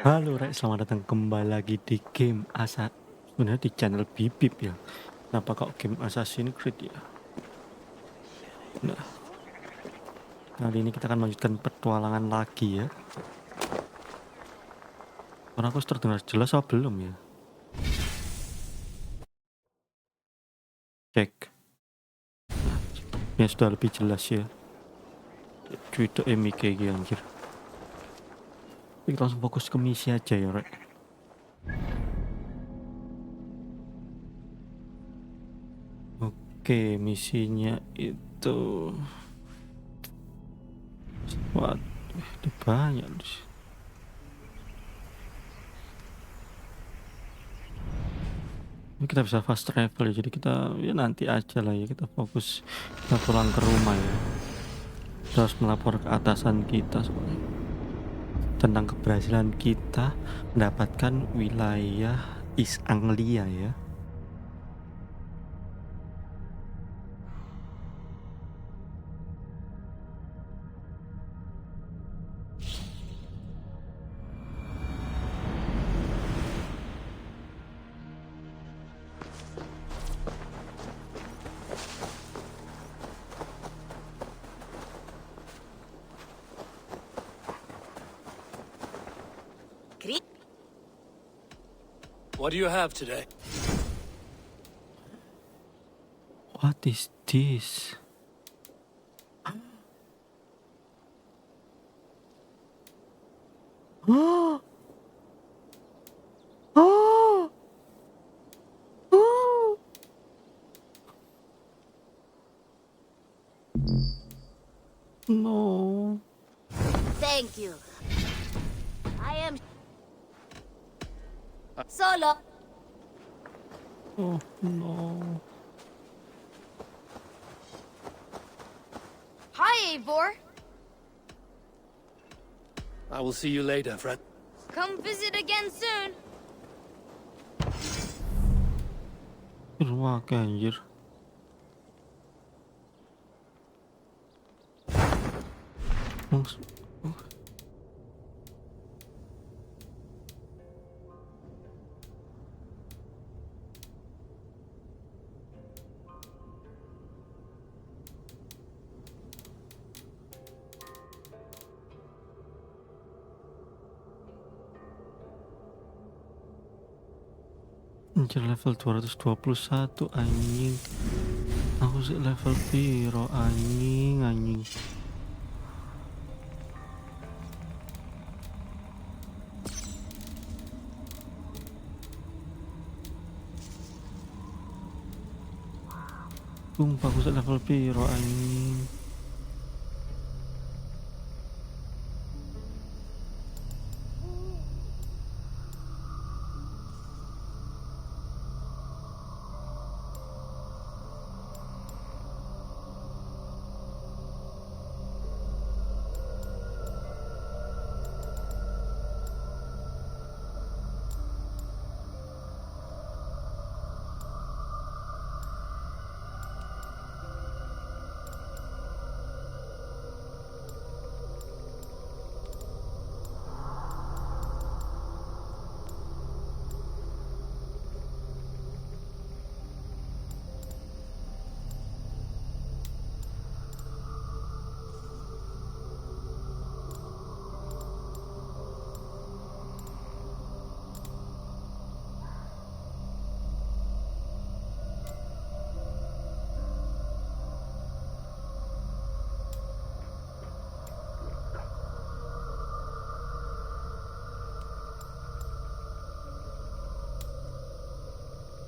Halo Rek, selamat datang kembali lagi di game sebenarnya di channel Bibip ya. Kenapa kok game Assassin's Creed ya? Nah, kali ini kita akan melanjutkan petualangan lagi ya. Karena aku terdengar jelas apa belum ya? Cek. Nah, ya sudah lebih jelas ya. Cuitok MIK gitu anjir. Kita langsung fokus ke misi aja ya Rek. Oke, misinya itu... Waduh, ada banyak loh. Ini kita bisa fast travel ya, jadi kita ya nanti aja lah ya, kita fokus kita pulang ke rumah ya. Kita harus melapor ke atasan kita soalnya tentang keberhasilan kita mendapatkan wilayah East Anglia ya. What do you have today? What is this? Oh, oh, oh. No. Thank you. I am solo. Oh no. Hi, Eivor. I will see you later, friend. Come visit again soon. Rumah anjir. Oh. Anjir level 221 anjing. Aku sih level piro anjing. Sumpah aku sih level piro anjing.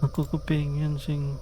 Aku kepengen sing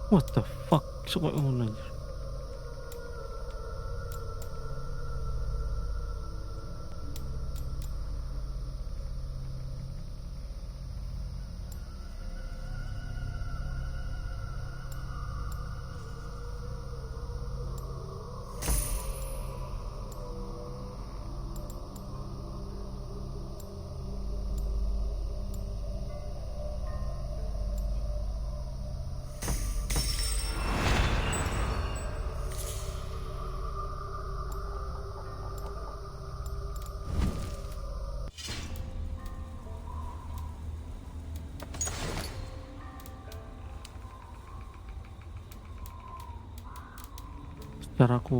what the fuck, so ngono anjir. Caraku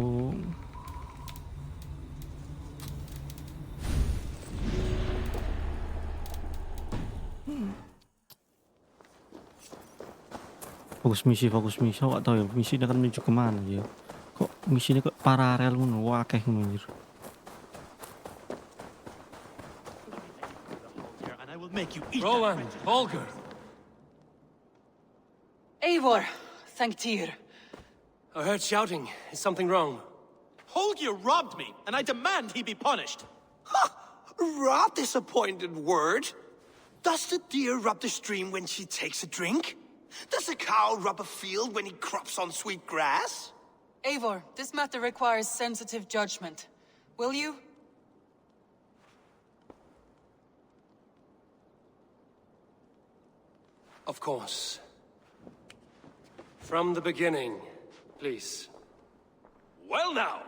fokus misi aku gak tahu ya misi ini akan menuju kemana ya, kok misi ini kok paralel ngono wakeh ngono anjir. And I will make you eat Rowan, Holger. Eivor, Sanctir. I heard shouting. Is something wrong? Holger robbed me, and I demand he be punished. Rot is a pointed word. Does the deer rub the stream when she takes a drink? Does a cow rub a field when he crops on sweet grass? Eivor, this matter requires sensitive judgment. Will you? Of course. From the beginning, please. Well now,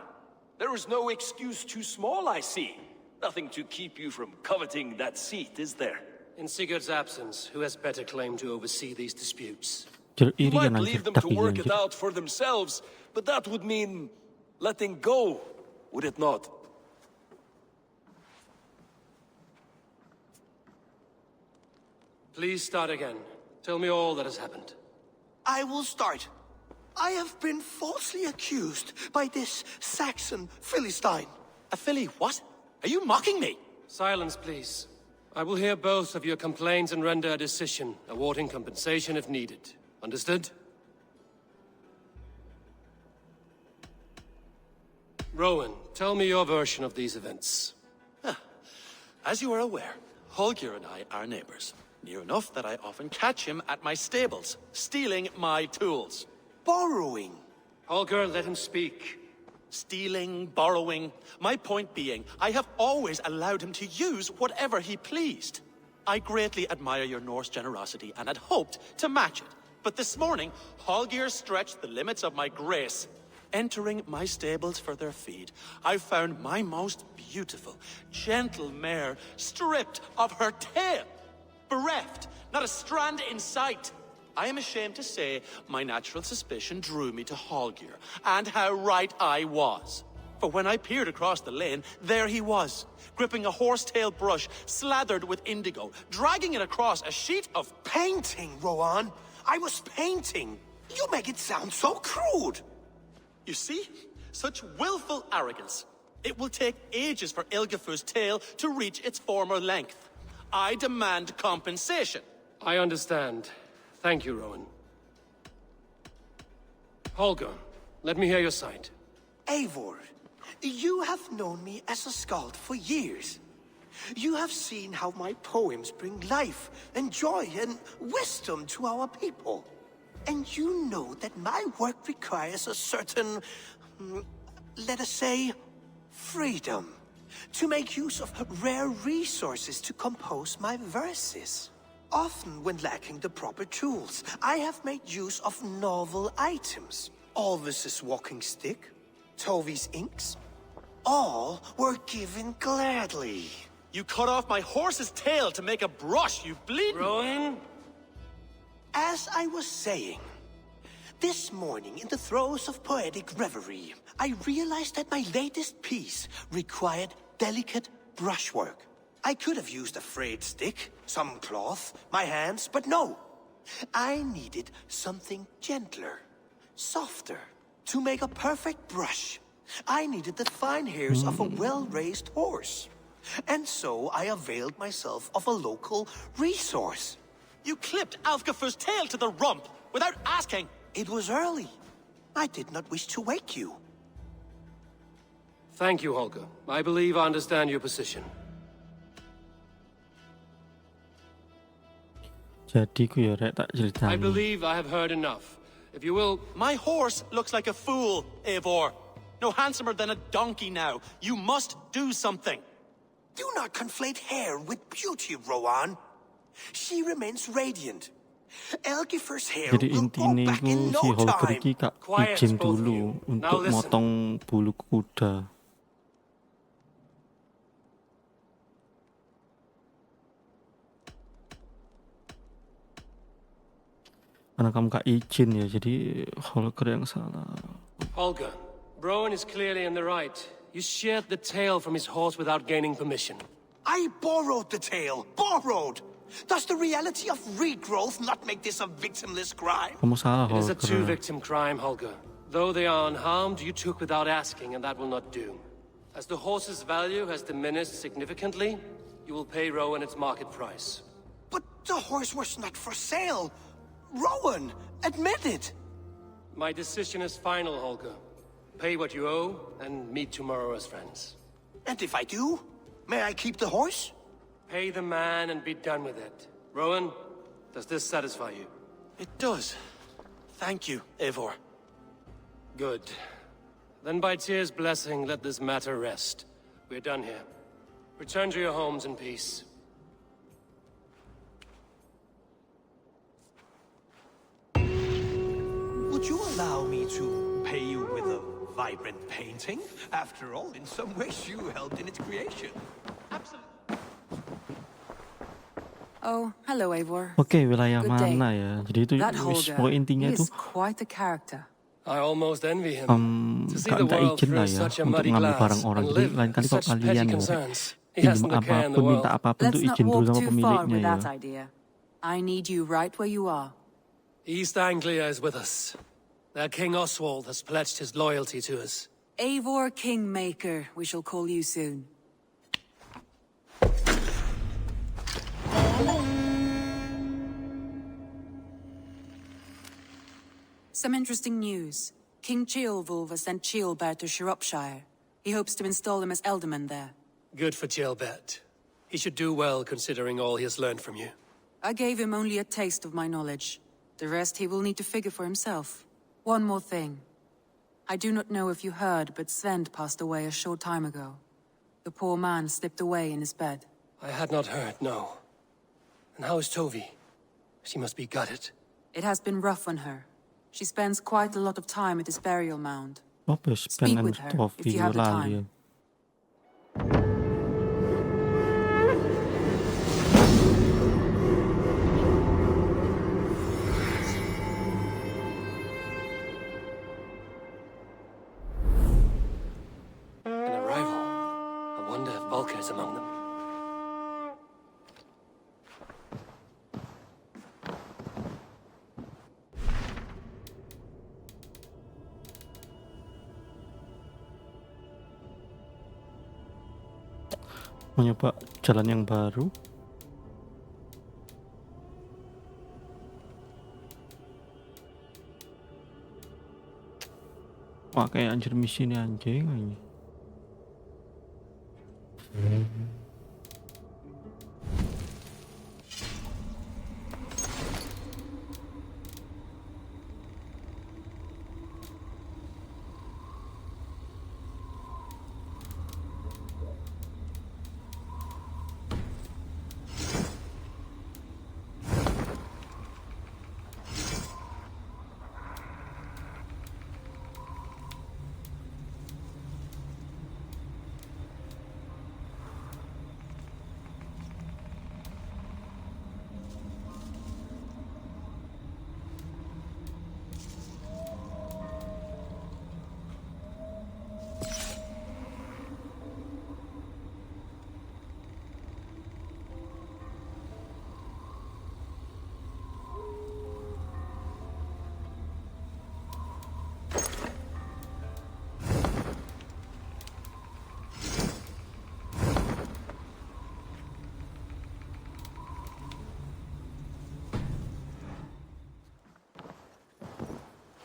there is no excuse too small, I see. Nothing to keep you from coveting that seat, is there? In Sigurd's absence, who has better claim to oversee these disputes? Anjir, You iri might kan anjir, leave them tak to iya work it anjir. out for themselves, but that would mean letting go, would it not? Please start again. Tell me all that has happened. I will start. I have been falsely accused by this Saxon Philistine. A filly what? Are you mocking me? Silence, please. I will hear both of your complaints and render a decision, awarding compensation if needed. Understood? Rowan, tell me your version of these events. As you are aware, Holger and I are neighbors. Near enough that I often catch him at my stables, stealing my tools. Borrowing. Holger, let him speak. Stealing, borrowing. My point being, I have always allowed him to use whatever he pleased. I greatly admire your Norse generosity and had hoped to match it. But this morning, Holger stretched the limits of my grace. Entering my stables for their feed, I found my most beautiful, gentle mare stripped of her tail. Bereft, not a strand in sight. I am ashamed to say my natural suspicion drew me to Holger, and how right I was. For when I peered across the lane, there he was, gripping a horsetail brush slathered with indigo, dragging it across a sheet of Painting, Rowan. I was painting. You make it sound so crude. You see? Such willful arrogance. It will take ages for Ilgifu's tail to reach its former length. I demand compensation. I understand. Thank you, Rowan. Holger, let me hear your side. Eivor, you have known me as a skald for years. You have seen how my poems bring life and joy and wisdom to our people. And you know that my work requires a certain, let us say, freedom. To make use of rare resources to compose my verses. Often when lacking the proper tools, I have made use of novel items. Alvis's walking stick, Tovi's inks. All were given gladly. You cut off my horse's tail to make a brush, you bleed. Rowan? As I was saying, this morning in the throes of poetic reverie, I realized that my latest piece required delicate brushwork. I could have used a frayed stick, some cloth, my hands, but no. I needed something gentler, softer. To make a perfect brush, I needed the fine hairs of a well-raised horse. And so I availed myself of a local resource. You clipped Alfgafu's tail to the rump without asking. It was early. I did not wish to wake you. Thank you, Holger. I believe I understand your position. Jadi ku ya rek tak I ceritani. believe I have heard enough. If you will, My horse looks like a fool, Eivor. No handsomer than a donkey now. You must do something. Do not conflate hair with beauty, Rowan. She remains radiant. Elgifer's hair Jadi will go intinya back ku in si no Holger time. iki kak Quiet, izin both of dulu you. Now untuk listen. motong bulu kuda. Karena kamu gak izin ya, jadi Holger yang salah. Holger, Rowan is clearly in the right. You sheared the tail from his horse without gaining permission. I borrowed the tail. Borrowed! Does the reality of regrowth not make this a victimless crime? Kamu salah, It is a Holger. two-victim crime, Holger. Though they are unharmed, you took without asking, and that will not do. As the horse's value has diminished significantly, you will pay Rowan its market price. But the horse was not for sale. Rowan, admit it. My decision is final, Holger. Pay what you owe, and meet tomorrow as friends. And if I do, may I keep the horse? Pay the man and be done with it. Rowan, does this satisfy you? It does. Thank you, Eivor. Good. Then by Tyr's blessing, let this matter rest. We're done here. Return to your homes in peace. Would you allow me to pay you with a vibrant painting? After all, in some ways you helped in its creation. Oh, hello, Eivor. Oke, wilayah Good day. mana ya? Jadi itu That semua Holger, intinya he itu is quite a character. I almost envy him. To see Kak the minta world izin lah through ya such a untuk muddy ngambil glass barang orang. and Jadi live lain kali with kalau such petty kalian ya concerns. He pinjam hasn't a care in the apapun, minta world. apapun Let's tuh not izin dulu walk sama too far pemiliknya with ya. that idea. I need you right where you are. East Anglia is with us. Their King Oswald has pledged his loyalty to us. Eivor Kingmaker, we shall call you soon. Some interesting news. King Ceolwulf has sent Ceolbert to Shropshire. He hopes to install him as Elderman there. Good for Ceolbert. He should do well considering all he has learned from you. I gave him only a taste of my knowledge. The rest he will need to figure for himself. One more thing. I do not know if you heard, but Svend passed away a short time ago. The poor man slipped away in his bed. I had not heard, no. And how is Tovi? She must be gutted. It has been rough on her. She spends quite a lot of time at his burial mound. Apa Speak pengen with her, stop if you video have the lali ya. time. An arrival. I wonder if Volker is among them. Mau nyoba jalan yang baru. Wah, kayak anjir misi ini anjing ini.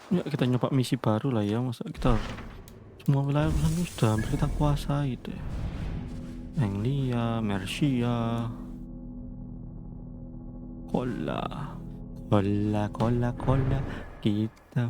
Ya kita nyoba misi baru lah ya, masa kita semua wilayah ini sudah hampir kita kuasai deh. Anglia, Mercia, Kola kita.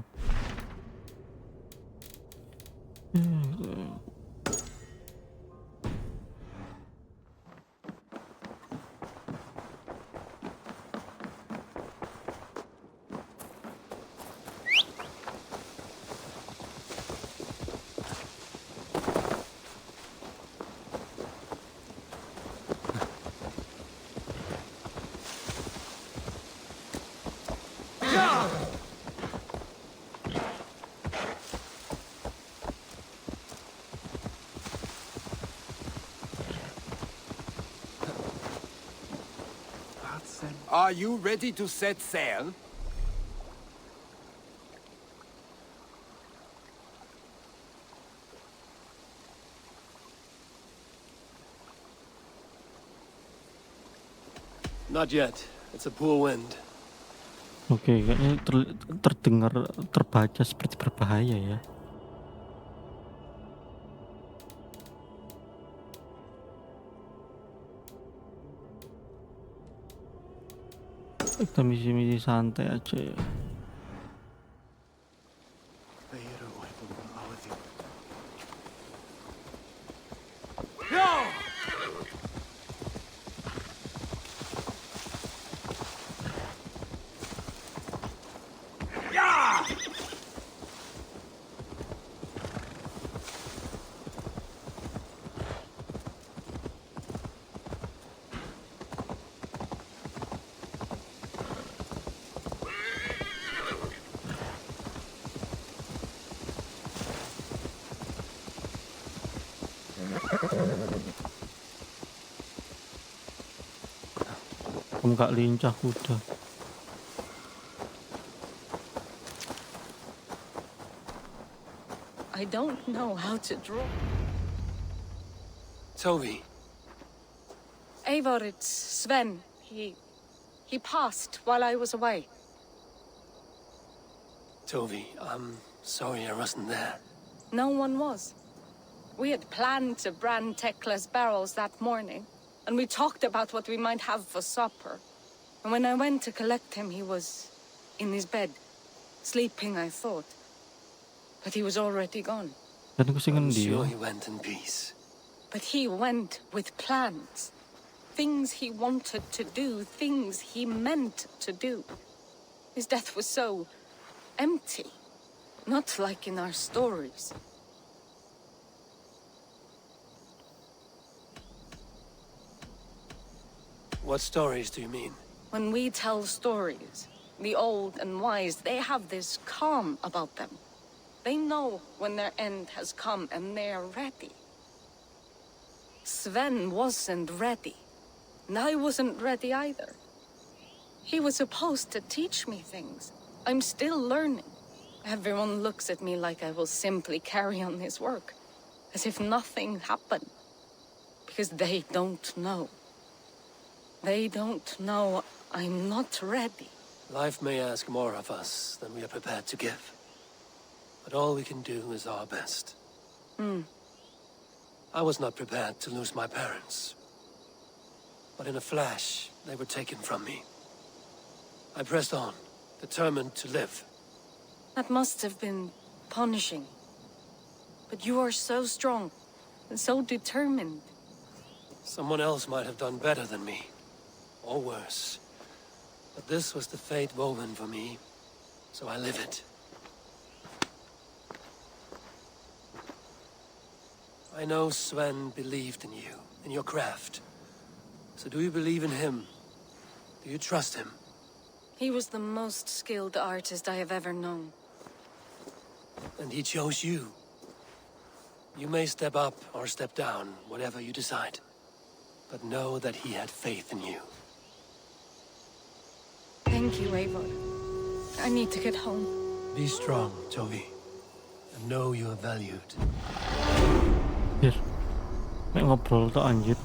Are you ready to set sail? Not yet. It's a poor wind. Oke, kayaknya terdengar terbaca seperti berbahaya ya. Kita misi-misi santai aja ya. Kamu gak lincah kuda. I don't know how to draw. Toby, Eivor, it's Sven. He passed while I was away. Toby, I'm sorry I wasn't there. No one was. We had planned to brand Tekla's barrels that morning, and we talked about what we might have for supper. And when I went to collect him, he was in his bed, sleeping, I thought. But he was already gone. Dan aku sih I'm ngendi sure ya. he went in peace. But he went with plans. Things he wanted to do, things he meant to do. His death was so empty. Not like in our stories. What stories do you mean? When we tell stories, the old and wise, they have this calm about them. They know when their end has come and they're ready. Sven wasn't ready. And I wasn't ready either. He was supposed to teach me things. I'm still learning. Everyone looks at me like I will simply carry on his work. As if nothing happened. Because they don't know. They don't know I'm not ready. Life may ask more of us than we are prepared to give. But all we can do is our best. I was not prepared to lose my parents. But in a flash, they were taken from me. I pressed on, determined to live. That must have been punishing. But you are so strong and so determined. Someone else might have done better than me. Or worse. But this was the fate woven for me, so I live it. I know Sven believed in you, in your craft. So do you believe in him? Do you trust him? He was the most skilled artist I have ever known. And he chose you. You may step up or step down, whatever you decide. But know that he had faith in you. Thank you, Eivor. I need to get home. Be strong, Toby. And know you are valued. Yes. Nek ngobrol tuh anjir.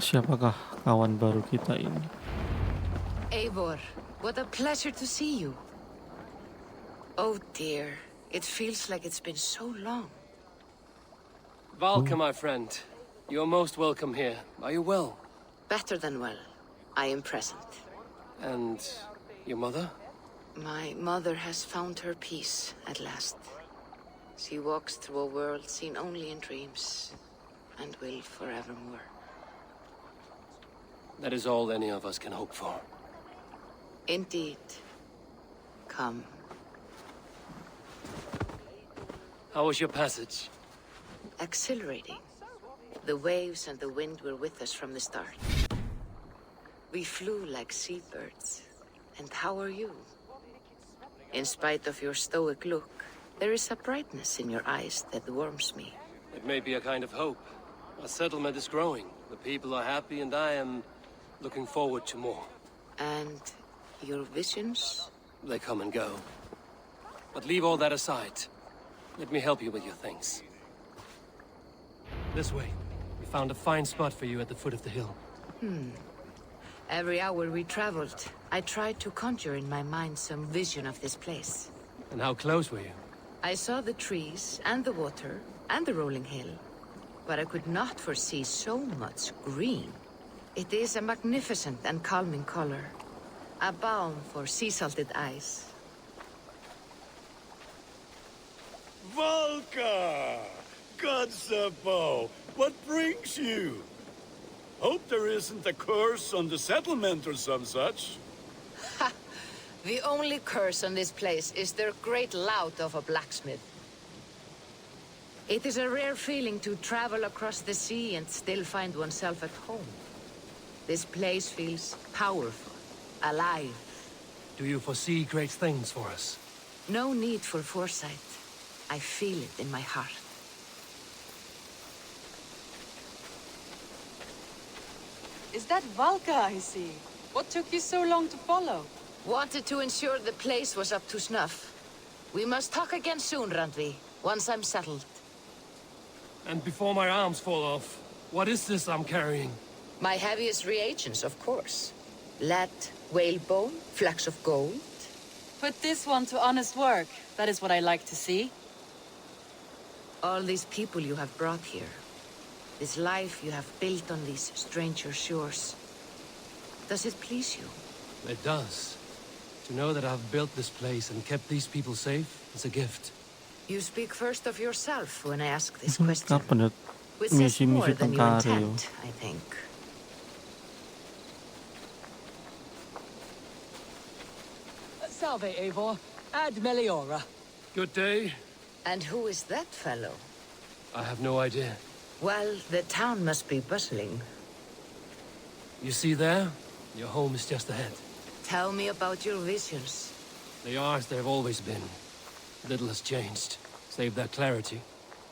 Siapakah kawan baru kita ini? Eivor, what a pleasure to see you. Oh dear, it feels like it's been so long. Valka, my friend. You are most welcome here. Are you well? Better than well. I am present. And your mother? My mother has found her peace at last. She walks through a world seen only in dreams, and will forevermore. That is all any of us can hope for. Indeed. Come. How was your passage? Exhilarating. The waves and the wind were with us from the start. We flew like seabirds. And how are you? In spite of your stoic look, there is a brightness in your eyes that warms me. It may be a kind of hope. Our settlement is growing. The people are happy, and I am looking forward to more. And your visions? They come and go. But leave all that aside. Let me help you with your things. This way. We found a fine spot for you at the foot of the hill. Every hour we traveled, I tried to conjure in my mind some vision of this place. And how close were you? I saw the trees, and the water, and the rolling hill. But I could not foresee so much green. It is a magnificent and calming color. A balm for sea-salted eyes. Volka! Godsapo! What brings you? Hope there isn't a curse on the settlement or some such. The only curse on this place is their great lout of a blacksmith. It is a rare feeling to travel across the sea and still find oneself at home. This place feels powerful, alive. Do you foresee great things for us? No need for foresight. I feel it in my heart. Is that Valka I see? What took you so long to follow? Wanted to ensure the place was up to snuff. We must talk again soon, Randvi, once I'm settled. And before my arms fall off, what is this I'm carrying? My heaviest reagents, of course. Lead, whalebone, flecks of gold. Put this one to honest work. That is what I like to see. All these people you have brought here. This life you have built on these stranger shores. Does it please you? It does. To know that I've built this place and kept these people safe is a gift. You speak first of yourself when I ask this question. Kapan ya Which says more misi-misi than your tentara yo? intent, I think. Salve, Eivor. Ad meliora. Good day. And who is that fellow? I have no idea. Well, the town must be bustling. You see there? Your home is just ahead. Tell me about your visions. They are as they've always been. Little has changed, save their clarity.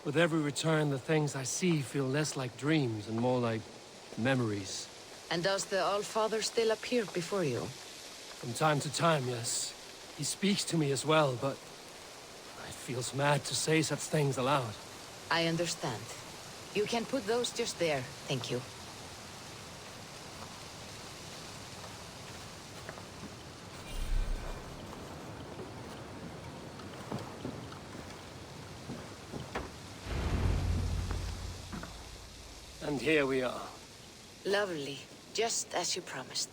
With every return, the things I see feel less like dreams and more like memories. And does the Allfather still appear before you? From time to time, yes. He speaks to me as well, but it feels mad to say such things aloud. I understand. You can put those just there, thank you. And here we are. Lovely, just as you promised.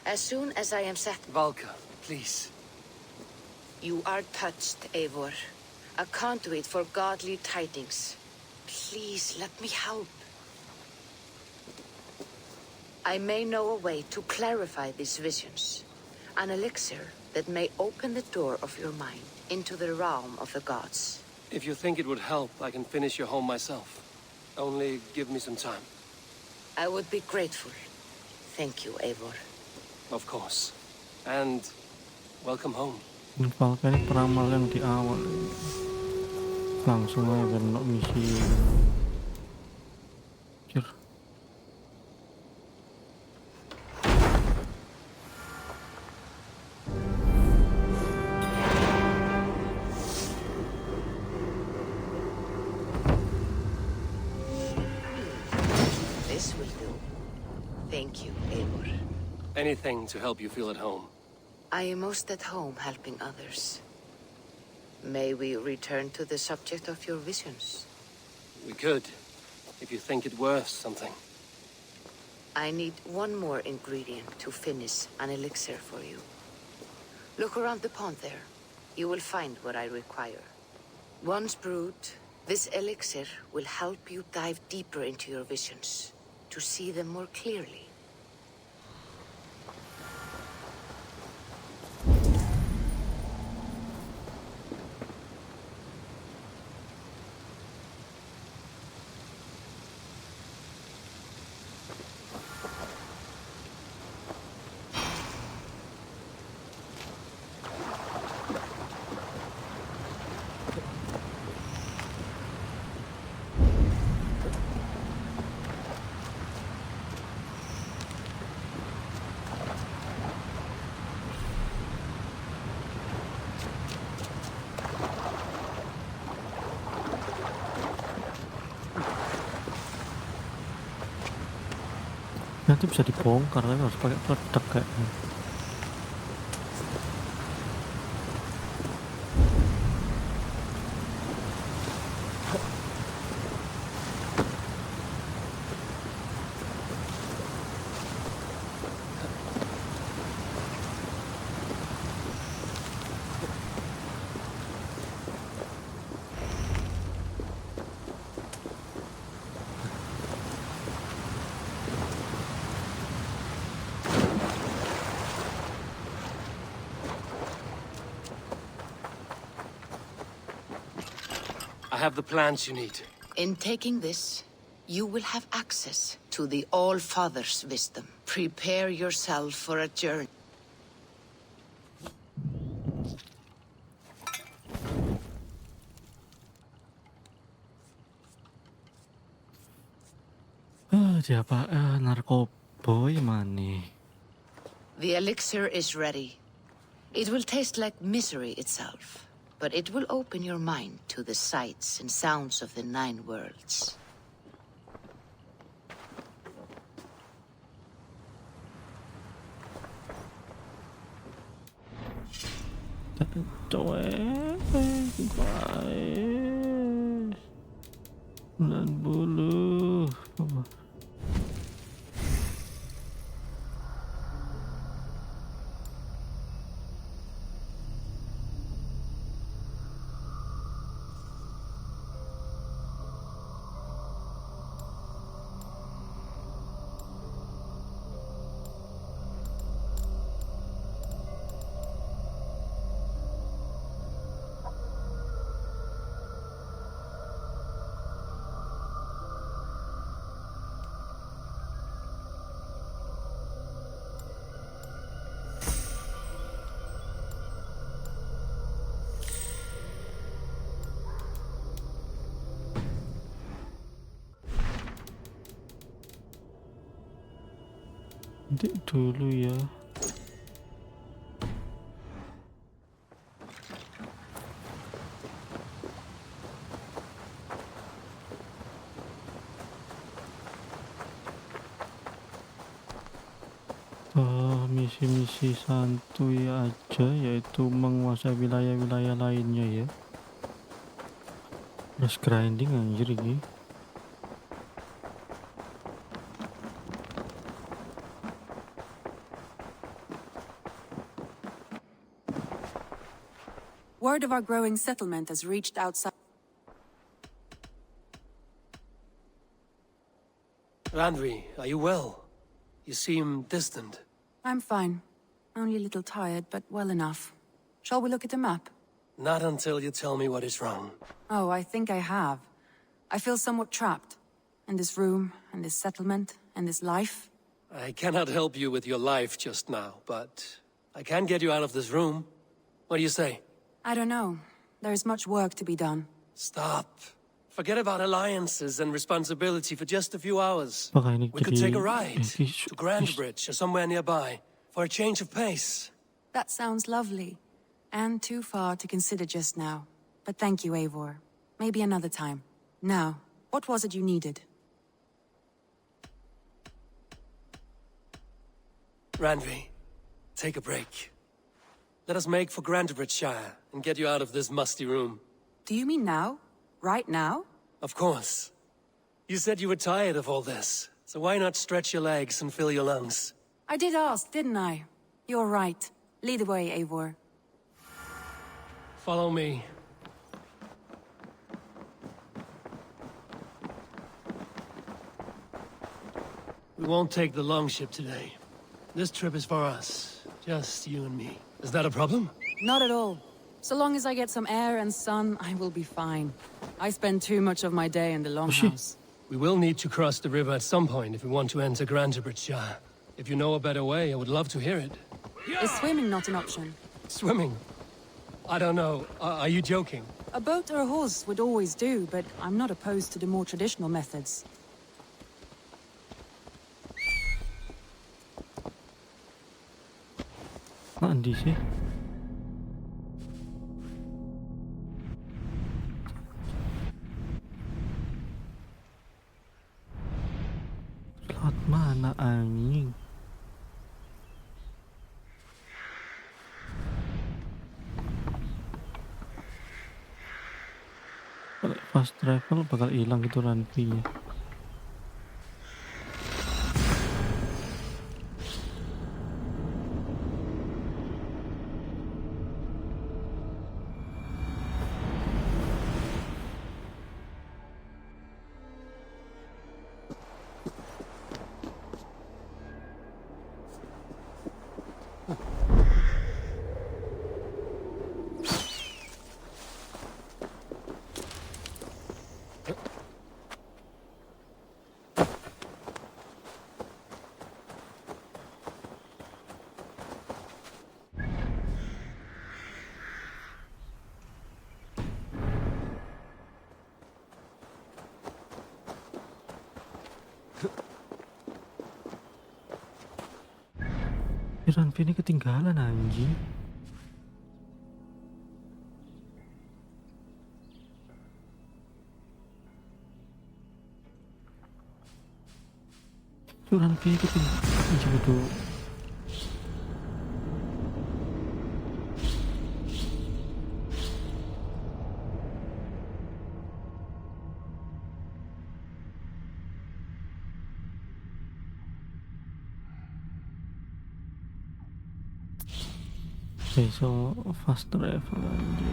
As soon as I am set... Valka, please. You are touched, Eivor. A conduit for godly tidings. Please, let me help. I may know a way to clarify these visions. An elixir that may open the door of your mind into the realm of the gods. If you think it would help, I can finish your home myself. Only give me some time. I would be grateful. Thank you, Eivor. Of course. And welcome home. Valka ini peramal yang di awal. Langsung aja kena misi. Anjir. This will do. Thank you, Eivor. Anything to help you feel at home. I am most at home helping others. May we return to the subject of your visions? We could, if you think it worth something. I need one more ingredient to finish an elixir for you. Look around the pond there. You will find what I require. Once brewed, this elixir will help you dive deeper into your visions, to see them more clearly. Nanti bisa dibongkar tapi harus pakai peledak kayaknya. I have the plans you need. In taking this, you will have access to the All-Father's wisdom. Prepare yourself for a journey. Siapa? Narkoboy mana? The elixir is ready. It will taste like misery itself, but it will open your mind to the sights and sounds of the 9 worlds. Cuek, guys. 90. Nanti dulu ya. Misi-misi santuy aja, yaitu menguasai wilayah-wilayah lainnya ya. Terus grinding anjir ini. Word of our growing settlement has reached outside. Randvi, are you well? You seem distant. I'm fine. Only a little tired, but well enough. Shall we look at the map? Not until you tell me what is wrong. Oh, I think I have. I feel somewhat trapped. In this room, and this settlement, and this life. I cannot help you with your life just now, but I can get you out of this room. What do you say? I don't know. There is much work to be done. Stop. Forget about alliances and responsibility for just a few hours. Apakah ini We could jadi take a ride to Grandbridge or somewhere nearby for a change of pace. That sounds lovely. And too far to consider just now. But thank you, Eivor. Maybe another time. Now, what was it you needed? Randvi, take a break. Let us make for Grandbridgeshire and get you out of this musty room. Do you mean now? Right now? Of course. You said you were tired of all this, so why not stretch your legs and fill your lungs? I did ask, didn't I? You're right. Lead the way, Eivor. Follow me. We won't take the longship today. This trip is for us. Just you and me. Is that a problem? Not at all. So long as I get some air and sun, I will be fine. I spend too much of my day in the longhouse. We will need to cross the river at some point if we want to enter Grandbridgeshire. If you know a better way, I would love to hear it. Is swimming not an option? Swimming? I don't know. Are you joking? A boat or a horse would always do, but I'm not opposed to the more traditional methods. Mandi sih. Lewat mana anjing? Kalau fast travel bakal hilang gitu ranpinya. Ranpi ini ketinggalan anjing. Ranpi ketinggalan coba tuh. Okay, so fast travel aja.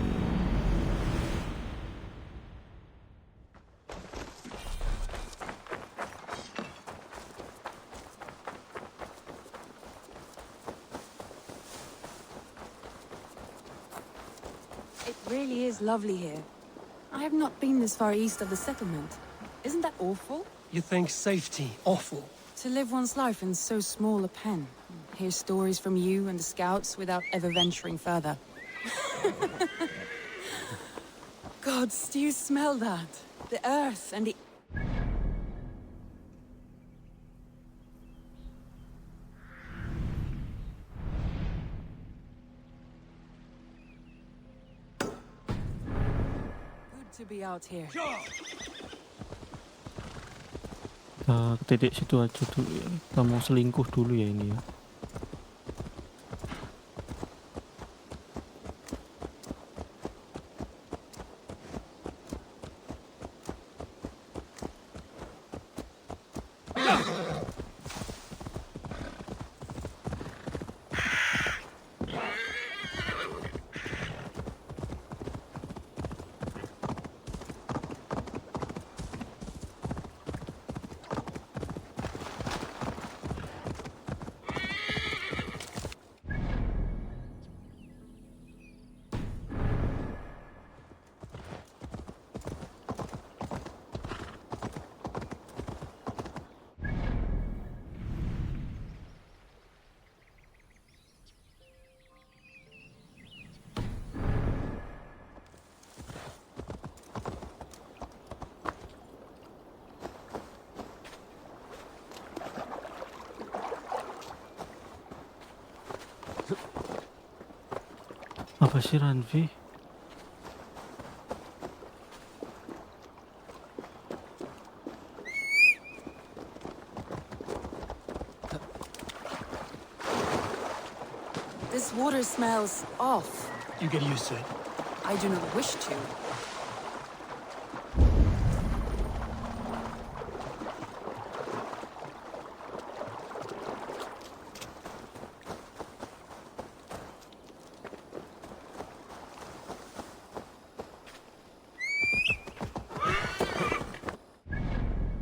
It really is lovely here. I have not been this far east of the settlement. Isn't that awful? You think safety awful? To live one's life in so small a pen. Hear stories from you and the scouts without ever venturing further. Gods, do you smell that? The earth and the... Good to be out here. Kita ke titik situ aja dulu ya. Kita mau selingkuh dulu ya ini ya. Apa sih Ranvi? This water smells off. You get used to it. I do not wish to.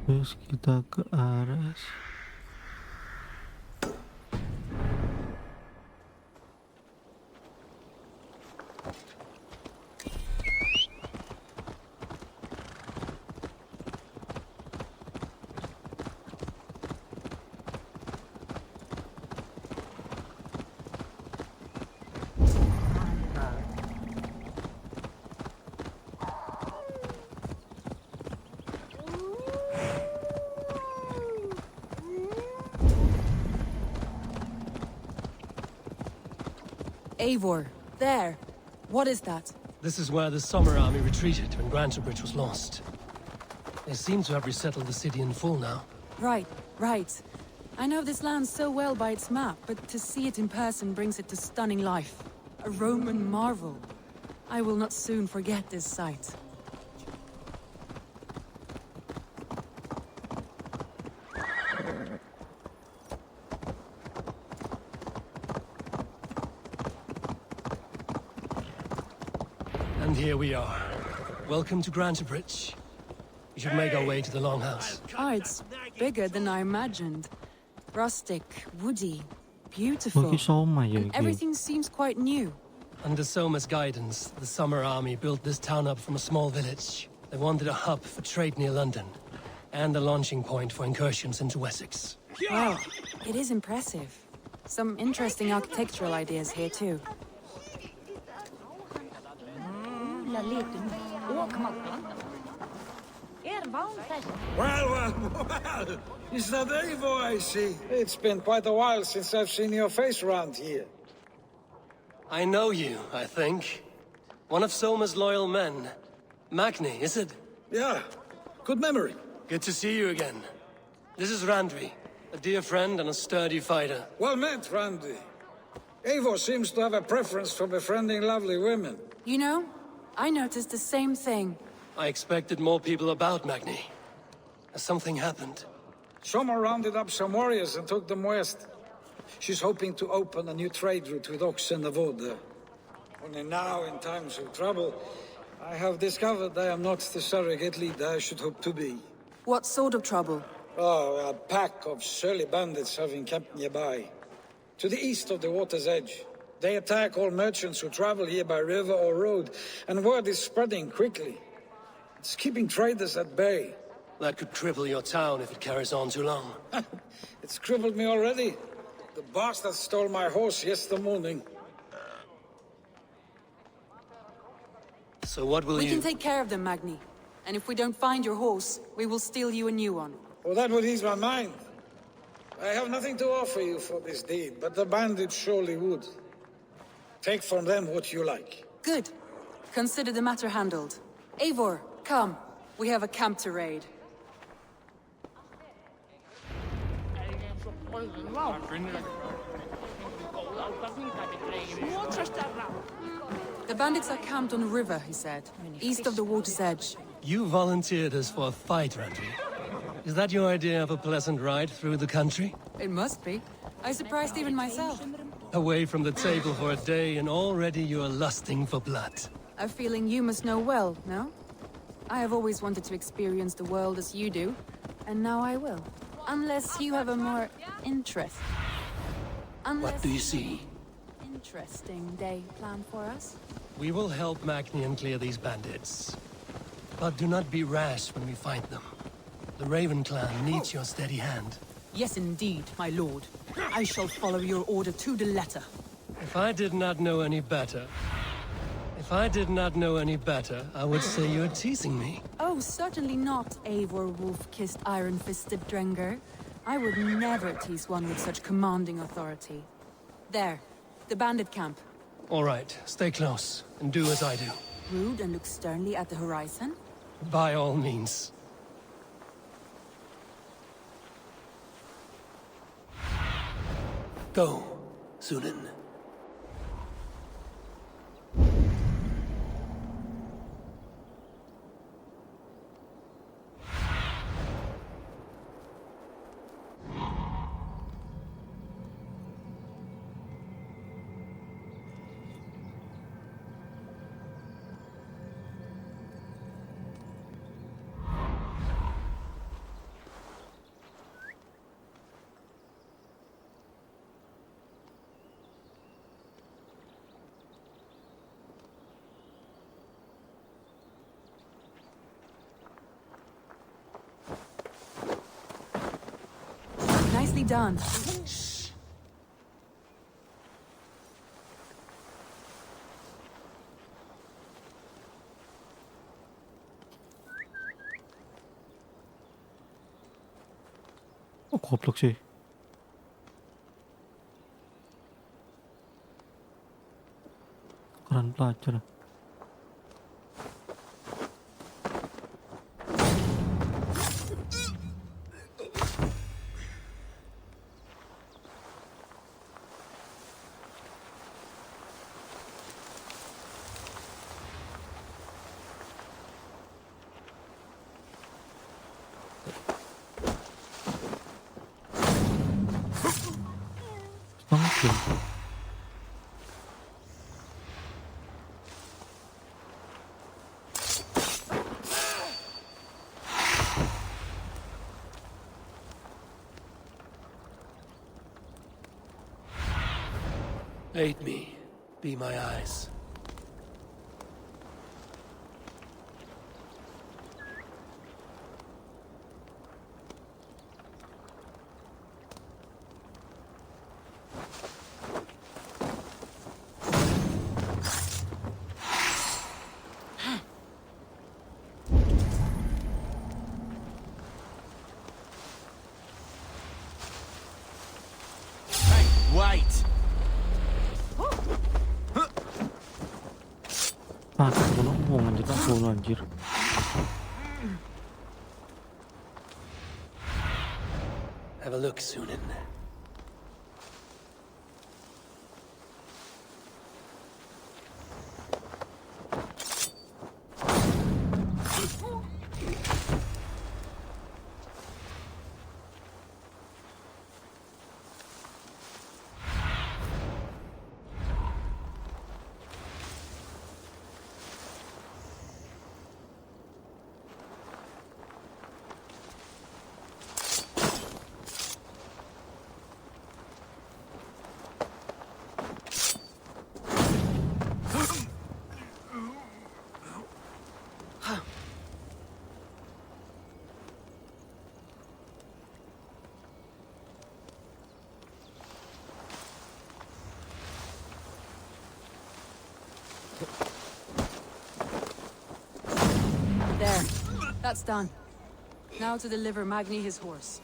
Terus kita ke aras. Eivor, there. What is that? This is where the Summer Army retreated when Grantabridge was lost. They seem to have resettled the city in full now. Right. I know this land so well by its map, but to see it in person brings it to stunning life. A Roman marvel. I will not soon forget this sight. And here we are. Welcome to Grantebridge. We should make our way to the Longhouse. Oh, it's bigger than I imagined. Rustic, woody, beautiful. And everything seems quite new. Under Soma's guidance, the Summer Army built this town up from a small village. They wanted a hub for trade near London, and a launching point for incursions into Wessex. Wow, it is impressive. Some interesting architectural ideas here too. Well. Is that Eivor I see? It's been quite a while since I've seen your face around here. I know you, I think. One of Soma's loyal men. Magni, is it? Yeah, good memory. Good to see you again. This is Randvi, a dear friend and a sturdy fighter. Well met, Randy. Eivor seems to have a preference for befriending lovely women. You know, I noticed the same thing. I expected more people about Magni. Has something happened? Soma rounded up some warriors and took them west. She's hoping to open a new trade route with oxen of order. Only now, in times of trouble, I have discovered I am not the surrogate leader I should hope to be. What sort of trouble? Oh, a pack of surly bandits have encamped nearby. To the east of the water's edge. They attack all merchants who travel here by river or road, and word is spreading quickly. It's keeping traders at bay. That could cripple your town if it carries on too long. It's crippled me already. The bastard stole my horse yesterday morning. So what will We can take care of them, Magni. And if we don't find your horse, we will steal you a new one. Well, that would ease my mind. I have nothing to offer you for this deed, but the bandits surely would. Take from them what you like. Good. Consider the matter handled. Eivor, come. We have a camp to raid. The bandits are camped on a river, he said, east of the water's edge. You volunteered us for a fight, Randvi. Is that your idea of a pleasant ride through the country? It must be. I surprised even myself. Away from the table for a day and already you are lusting for blood. A feeling you must know well, no? I have always wanted to experience the world as you do, and now I will. Unless you have a more What do you see? interesting day planned for us. We will help Magni and clear these bandits. But do not be rash when we find them. The Ravenclan needs your steady hand. Yes, indeed, my lord. I shall follow your order to the letter. If I did not know any better, I would say you're teasing me. Oh, certainly not, Eivor wolf-kissed iron-fisted Drenger. I would never tease one with such commanding authority. There, the bandit camp. All right, stay close, and do as I do. Rude and look sternly at the horizon? By all means. Go, Sunan. Nicely done. Oh, goblok sih. Keren pelajar. Aid me. Be my eyes. Wait! Ah, aku ngomong anjir, tak bunuh anjir. Have a look, Sunan. There. That's done. Now to deliver Magni his horse.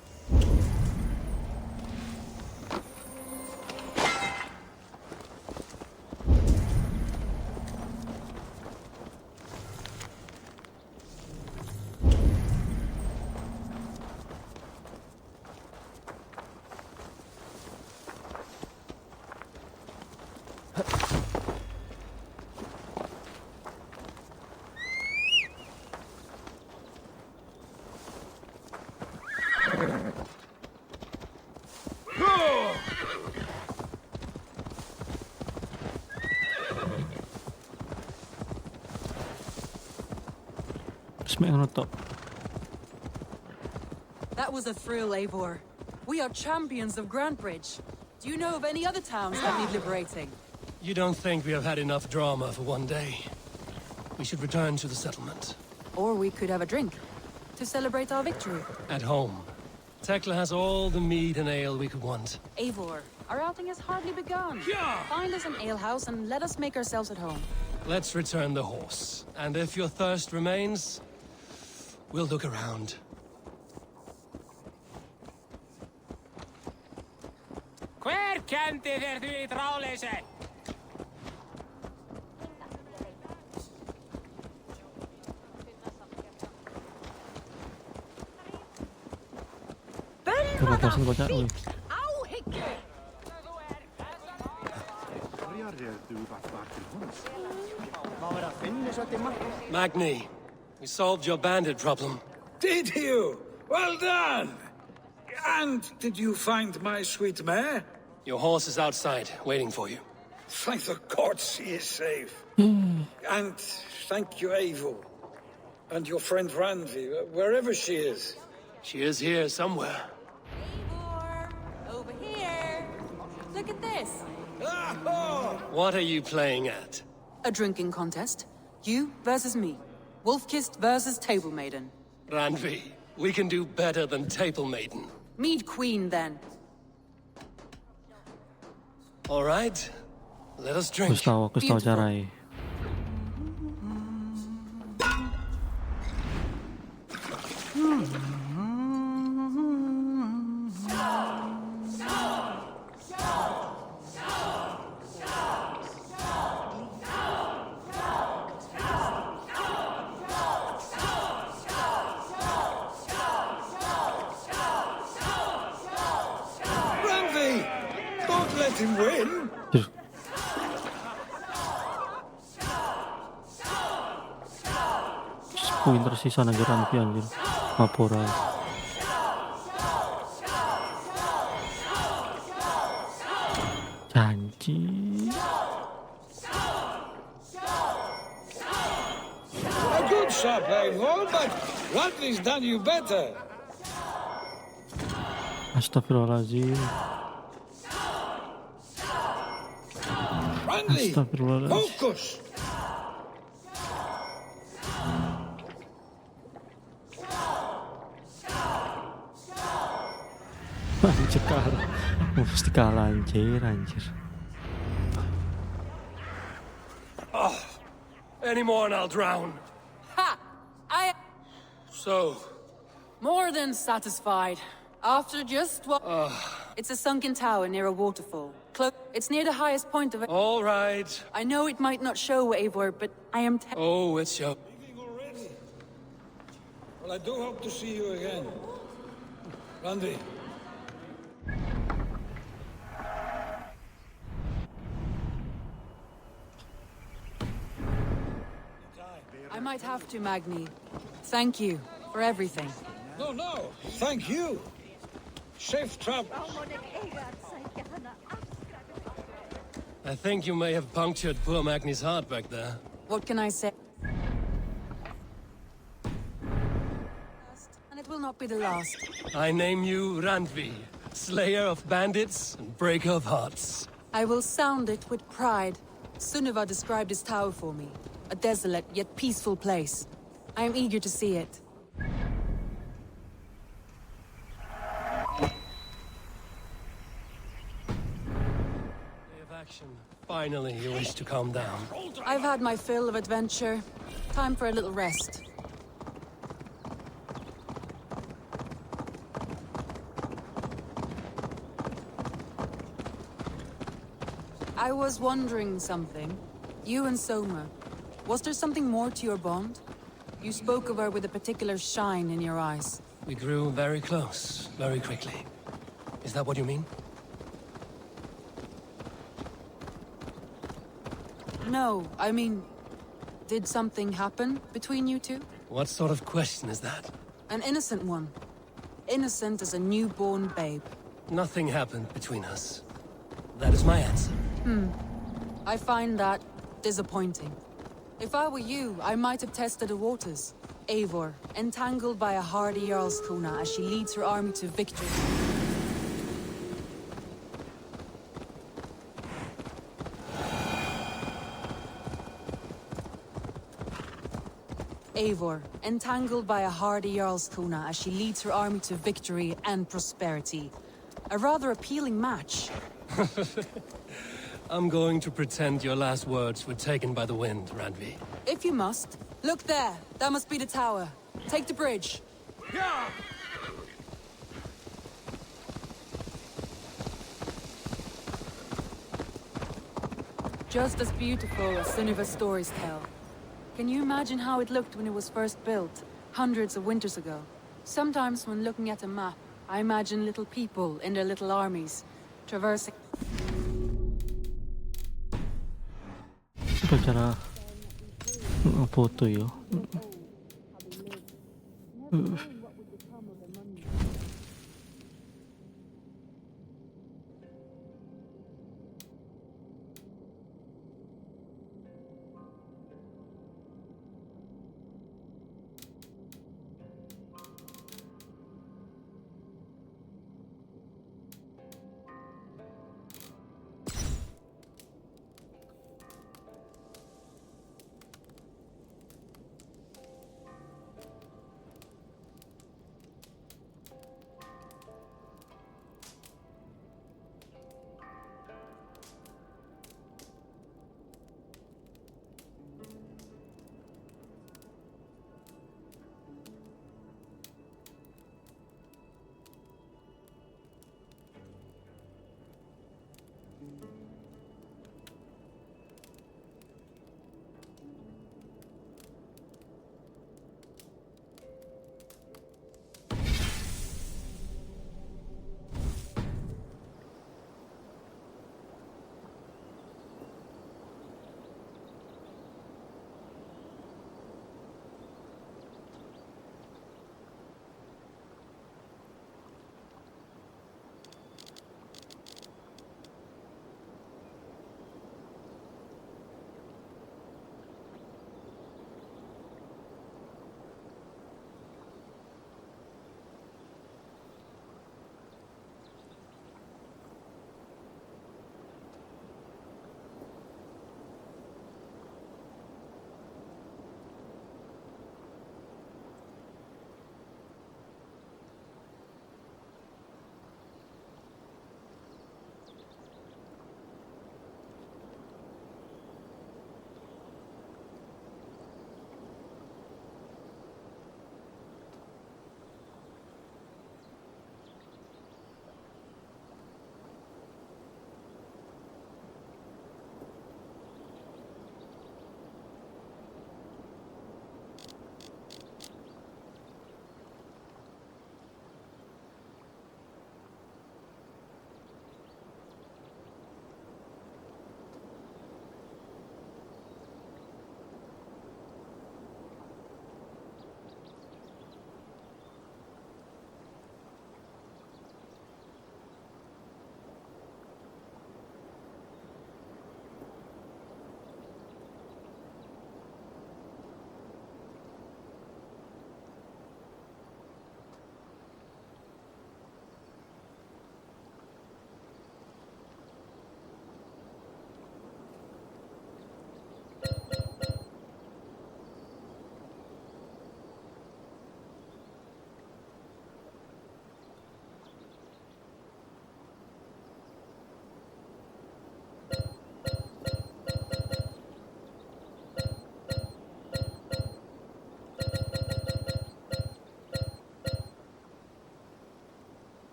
That was a thrill, Eivor. We are champions of Grantbridge. Do you know of any other towns that need liberating? You don't think we have had enough drama for one day? We should return to the settlement. Or we could have a drink to celebrate our victory. At home. Tekla has all the mead and ale we could want. Eivor, our outing has hardly begun. Find us an alehouse and let us make ourselves at home. Let's return the horse. And if your thirst remains, we'll look around. Hver kendi þér því tráleysi? Magni, we solved your bandit problem. Did you? Well done! And did you find my sweet mare? Your horse is outside, waiting for you. Thank the gods she is safe. And thank you, Eivor. And your friend Randvi, wherever she is. She is here somewhere. Eivor, over here. Look at this. What are you playing at? A drinking contest. You versus me. Wolf-kissed versus Table Maiden. Randvi, we can do better than Table Maiden. Mead Queen, then. All right, let us drink. Aku tahu caranya. Him win. Poin tersisa lagi Ranvi anjir. Mapora. Janji. A good shot, Eivor, but Radley's done you better. Astagfirullahaladzim. Randy! Astagfirullahaladzim. Focus! Anjir kalah. Mesti kalah anjir. Any more and I'll drown. Ha! So, More than satisfied. After just what? It's a sunken tower near a waterfall. It's near the highest point of it. all right. I know it might not show, Eivor, but I am Oh, it's your... Already? Well, I do hope to see you again. Randy. I might have to, Magni. Thank you for everything. No. Thank you. Safe travels. I think you may have punctured poor Magni's heart back there. What can I say? And it will not be the last. I name you Randvi, slayer of bandits and breaker of hearts. I will sound it with pride. Sunniva described this tower for me. A desolate yet peaceful place. I am eager to see it. Day of action. Finally, you wish to calm down. I've had my fill of adventure. Time for a little rest. I was wondering something. You and Soma. Was there something more to your bond? You spoke of her with a particular shine in your eyes. We grew very close, very quickly. Is that what you mean? No, I mean... Did something happen between you two? What sort of question is that? An innocent one. Innocent as a newborn babe. Nothing happened between us. That is my answer. I find that disappointing. If I were you, I might have tested the waters. Eivor, entangled by a hardy Jarlskona as she leads her army to victory. Eivor, entangled by a hardy Jarlskona as she leads her army to victory and prosperity. A rather appealing match. I'm going to pretend your last words were taken by the wind, Randvi. If you must. Look there, that must be the tower. Take the bridge. Just as beautiful as Sunniva's stories tell. Can you imagine how it looked when it was first built, hundreds of winters ago? Sometimes when looking at a map, I imagine little people in their little armies, traversing... Cara foto ya.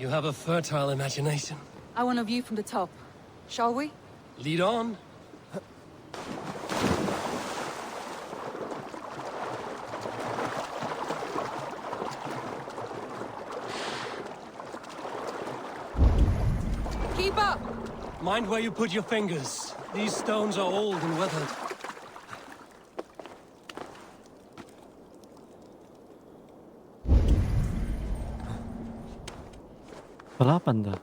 You have a fertile imagination. I want a view from the top. Shall we? Lead on. Keep up! Mind where you put your fingers. These stones are old and weathered. Balapan dah.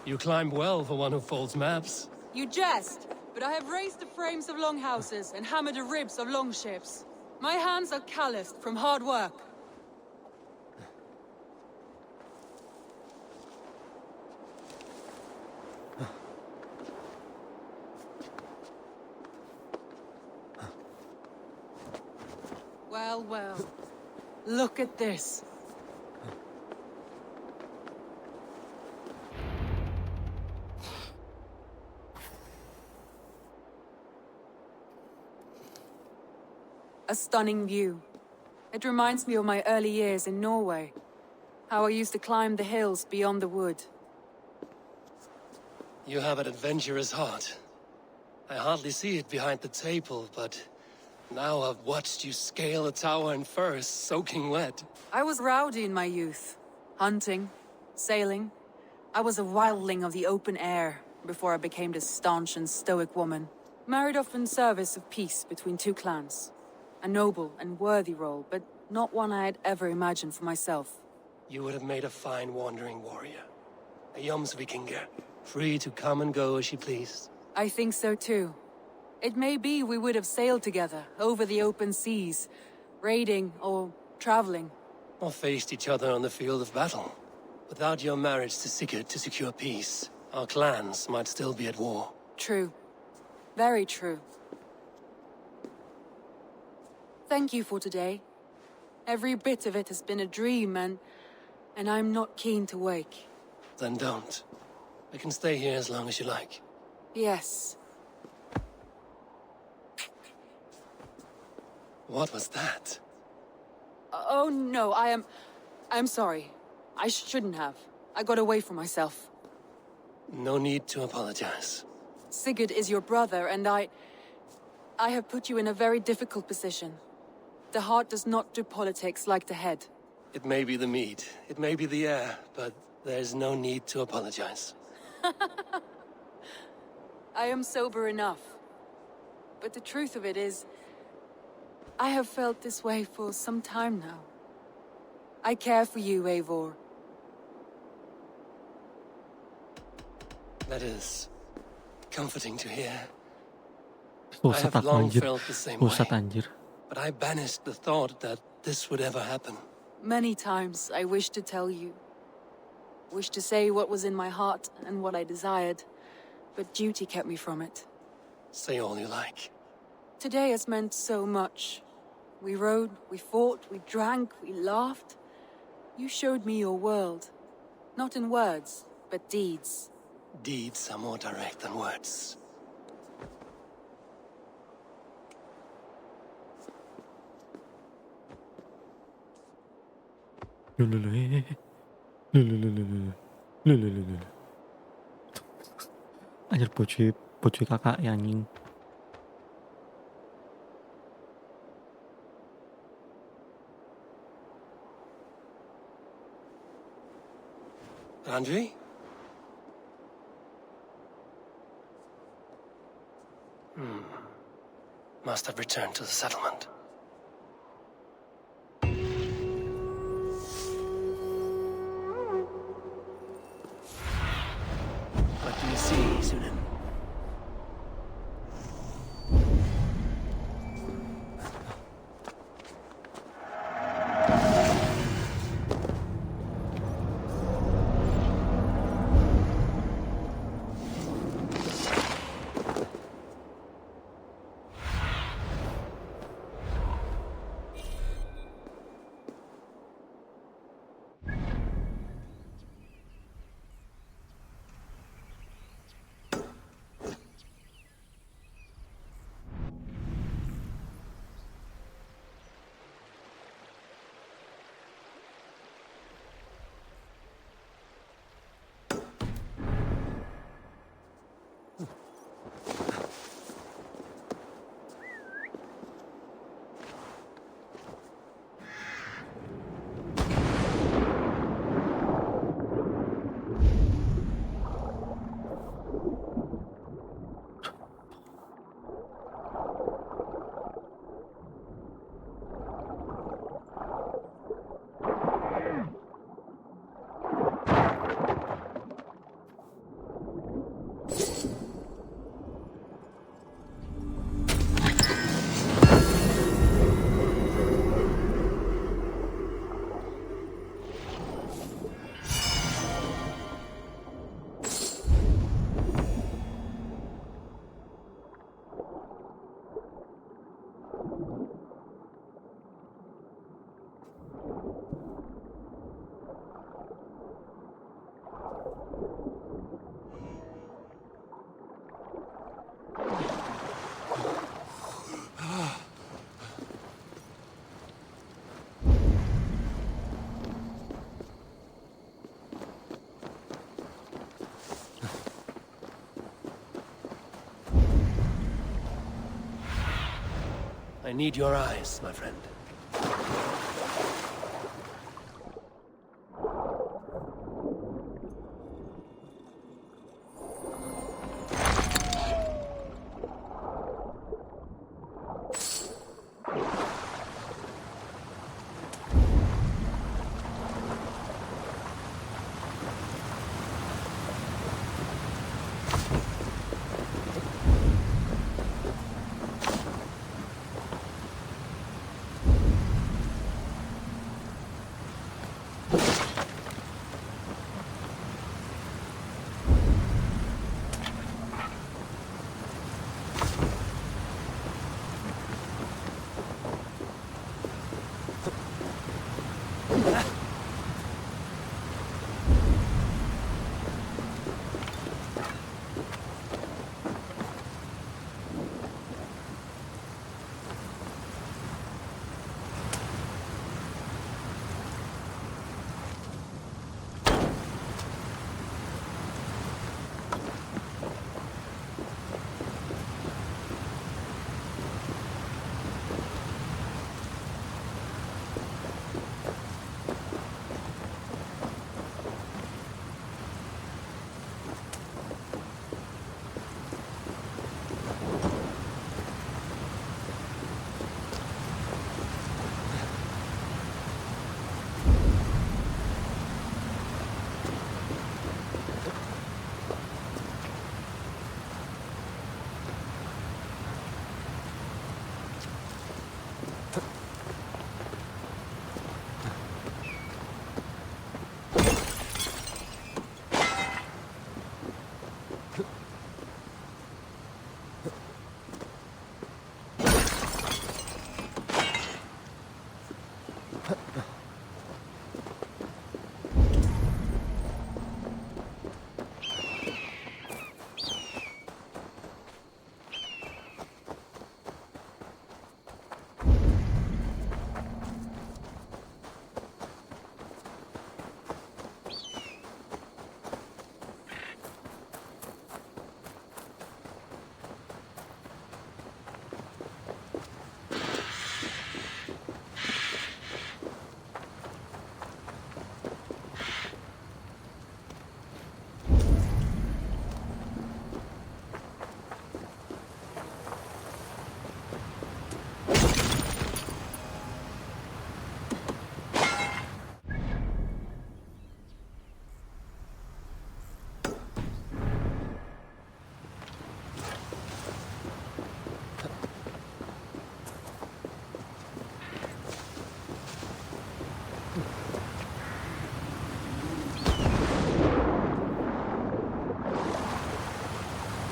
You climb well for one who folds maps. You jest, but I have raised the frames of longhouses and hammered the ribs of longships. My hands are calloused from hard work. Well, well. Look at this. A stunning view. It reminds me of my early years in Norway. How I used to climb the hills beyond the wood. You have an adventurous heart. I hardly see it behind the table, but now I've watched you scale a tower in furs, soaking wet. I was rowdy in my youth. Hunting, sailing. I was a wildling of the open air before I became this staunch and stoic woman. Married off in service of peace between two clans. A noble and worthy role, but not one I had ever imagined for myself. You would have made a fine wandering warrior. A Jomsvikinger, free to come and go as she pleased. I think so too. It may be we would have sailed together, over the open seas, raiding or traveling. Or faced each other on the field of battle. Without your marriage to Sigurd to secure peace, our clans might still be at war. True. Very true. Thank you for today. Every bit of it has been a dream, and I'm not keen to wake. Then don't. We can stay here as long as you like. Yes. What was that? Oh no, I'm sorry. I shouldn't have. I got away from myself. No need to apologize. Sigurd is your brother, and I have put you in a very difficult position. The heart does not do politics like the head. It may be the meat, it may be the air, but there's no need to apologize. I am sober enough. But the truth of it is, I have felt this way for some time now. I care for you, Eivor. That is comforting to hear. I Pusat have aku long anjir. felt the same Pusat way. anjir. But I banished the thought that this would ever happen. Many times I wished to tell you. Wished to say what was in my heart and what I desired, but duty kept me from it. Say all you like. Today has meant so much. We rode, we fought, we drank, we laughed. You showed me your world. Not in words, but deeds. Deeds are more direct than words. Anjir bocil kakak anjing. Andre? Must have returned to the settlement. What do you see, Sunan? I need your eyes, my friend.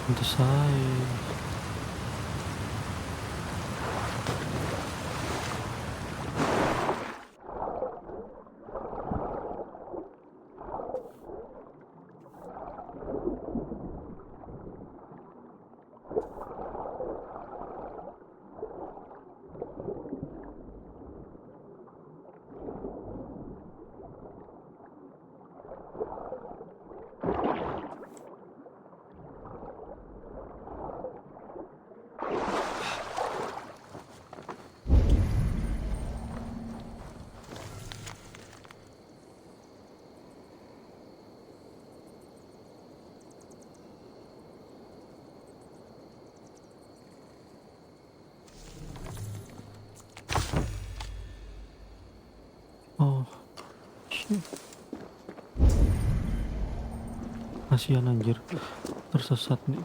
Pantes aja. Oh, shit. Kasihan anjir, tersesat nih.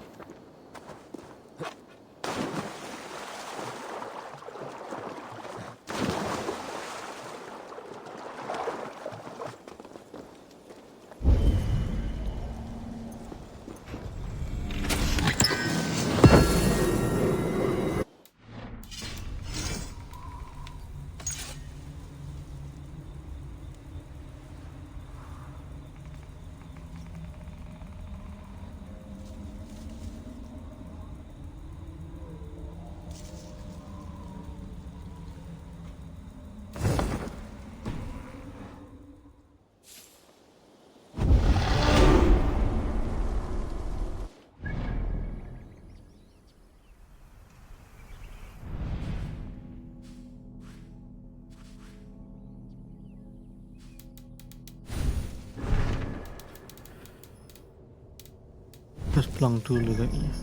harus pulang dulu kayaknya.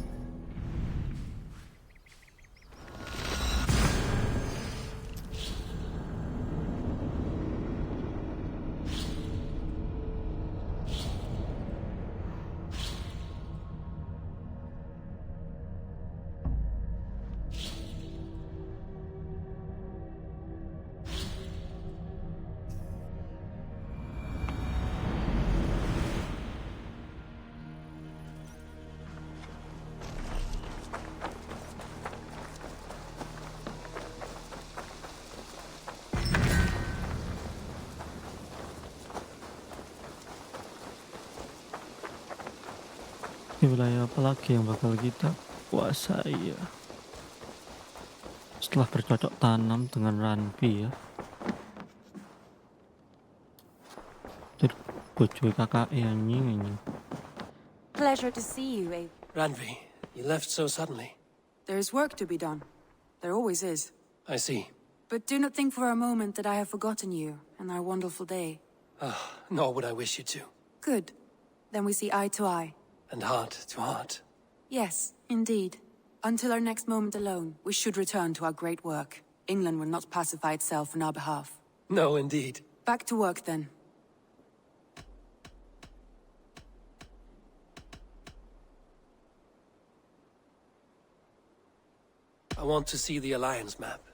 Di wilayah apa lagi yang bakal kita kuasai ya? Setelah bercocok tanam dengan Ranvi ya. Jadi bojo kakak anjing. Pleasure to see you, Eivor. Ranvi, you left so suddenly. There is work to be done. There always is. I see. But do not think for a moment that I have forgotten you and our wonderful day. Nor would I wish you to. Good. Then we see eye to eye. And heart to heart. Yes, indeed. Until our next moment alone, we should return to our great work. England will not pacify itself on our behalf. No, indeed. Back to work, then. I want to see the Alliance map.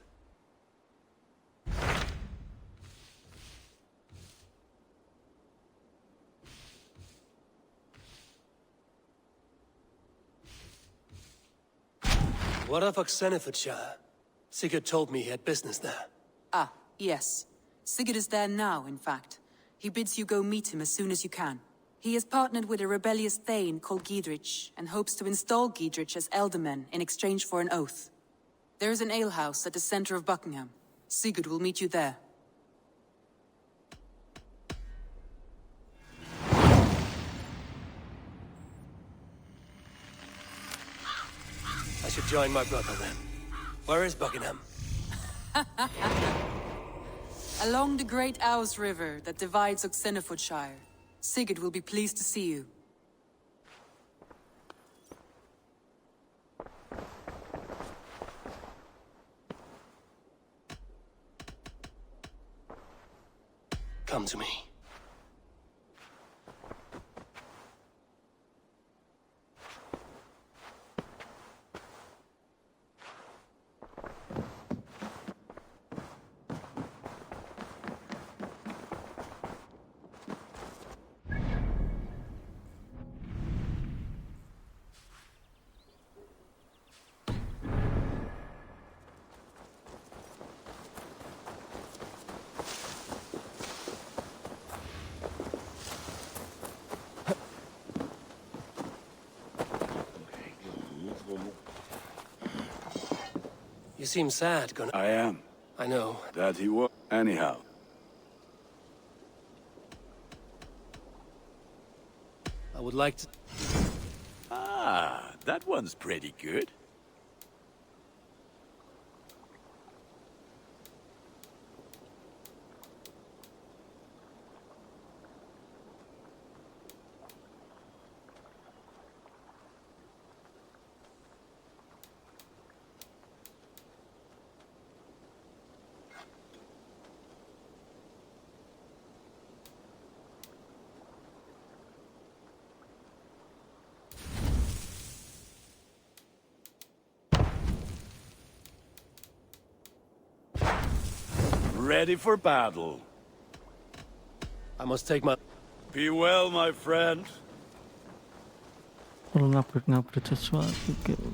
What of Oxenfordshire? Sigurd told me he had business there. Ah, yes. Sigurd is there now, in fact. He bids you go meet him as soon as you can. He has partnered with a rebellious thane called Giedrich, and hopes to install Giedrich as alderman in exchange for an oath. There is an alehouse at the center of Buckingham. Sigurd will meet you there. I should join my brother then. Where is Buckingham? Along the great Ouse River that divides Oxenfordshire. Sigurd will be pleased to see you. Come to me. You seem sad, Gunnar. I am. I know. That he was. Anyhow. I would like to... Ah, that one's pretty good. Ready for battle. I must take my... Be well, my friend. Perlu ngupgrade sesuatu gitu.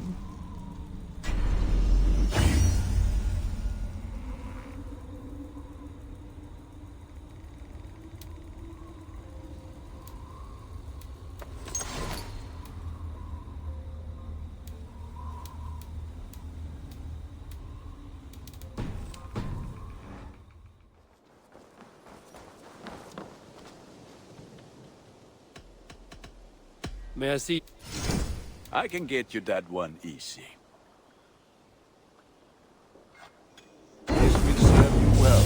May I see? I can get you that one easy. This will serve you well.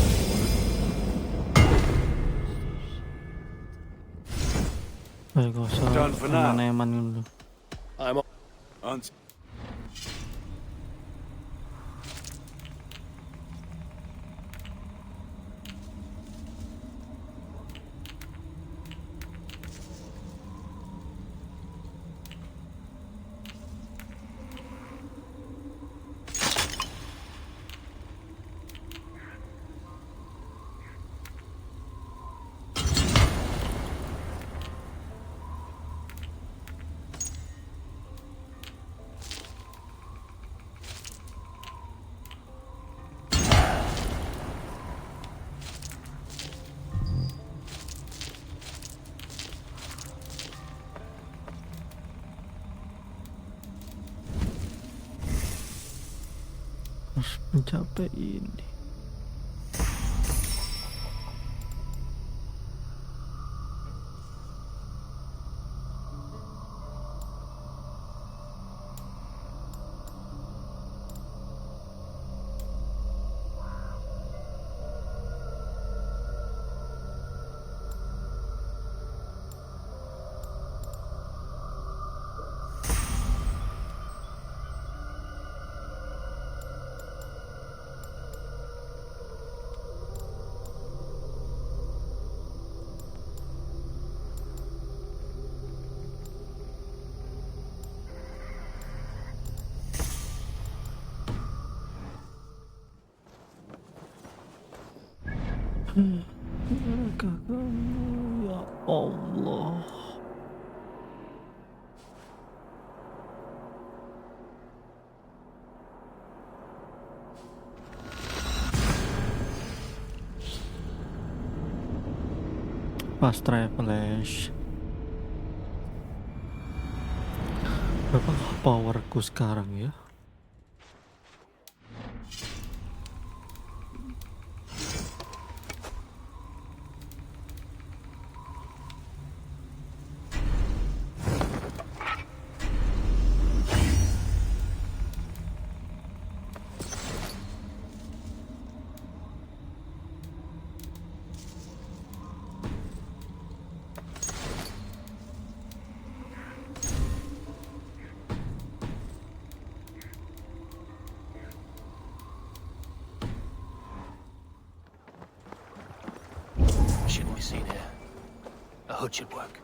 Baik, gak usah Done for now. eman-eman dulu. I'm On. Harus mencapai ini. Manakah kamu ya Allah? Fast travelers. Berapa powerku sekarang ya? Shouldn't be seen here. A hood should work.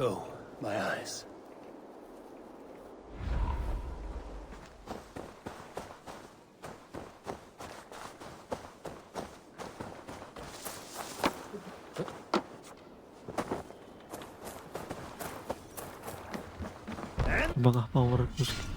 Go, my eyes. Apakah powerku sekarang?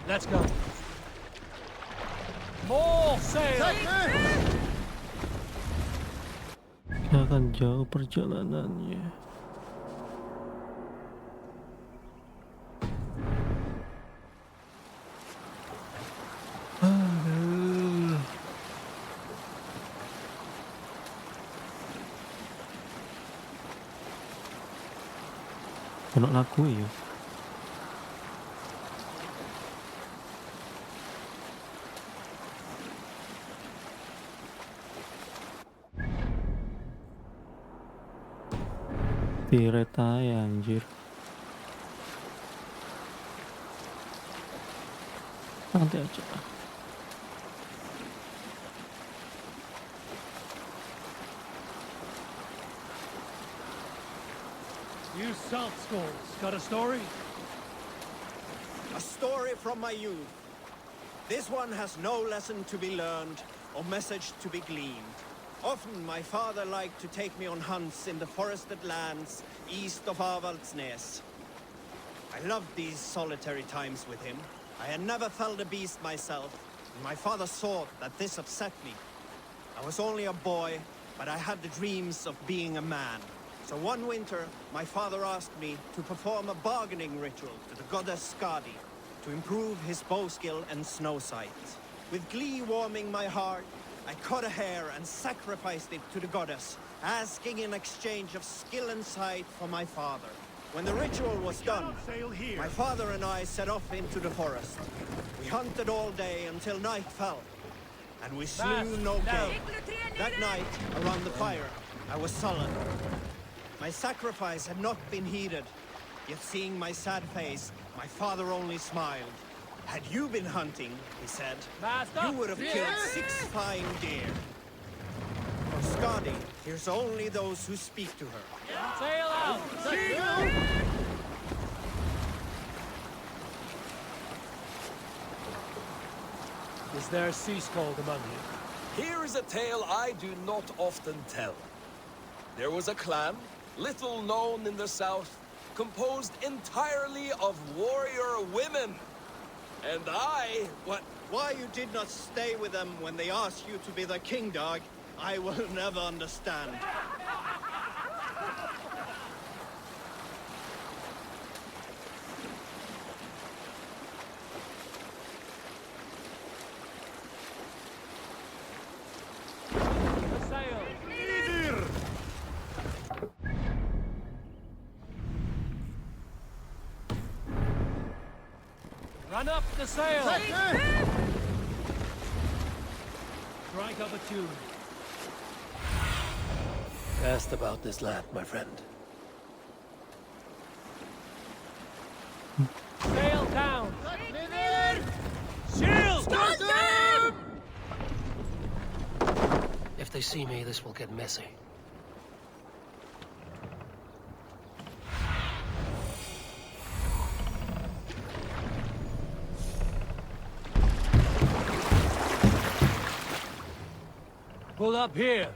Let's go. More sail! Kita akan jauh perjalanannya. Penuh lagu ya. Tireta ya anjir. Nanti aja. You salt skulls, got a story? A story from my youth. This one has no lesson to be learned, or message to be gleaned. Often my father liked to take me on hunts in the forested lands east of Avaldsnes. I loved these solitary times with him. I had never felled a beast myself, and my father saw that this upset me. I was only a boy, but I had the dreams of being a man. So one winter, my father asked me to perform a bargaining ritual to the goddess Skadi, to improve his bow skill and snow sight. With glee warming my heart, I cut a hare and sacrificed it to the goddess, asking in exchange of skill and sight for my father. When the ritual was done, my father and I set off into the forest. We hunted all day until night fell, and we slew no game. That night, around the fire, I was sullen. My sacrifice had not been heeded, yet seeing my sad face, my father only smiled. Had you been hunting, he said, you would have killed 6 fine deer. For Skadi hears only those who speak to her. Sail out! Is there a sea skald among you? Here is a tale I do not often tell. There was a clan, little known in the south, composed entirely of warrior women. And Why you did not stay with them when they asked you to be their king dog, I will never understand. Run up the sail! Strike up a tune. Asked about this land, my friend. Sail down! Shield! If they see me, this will get messy. Pull up here!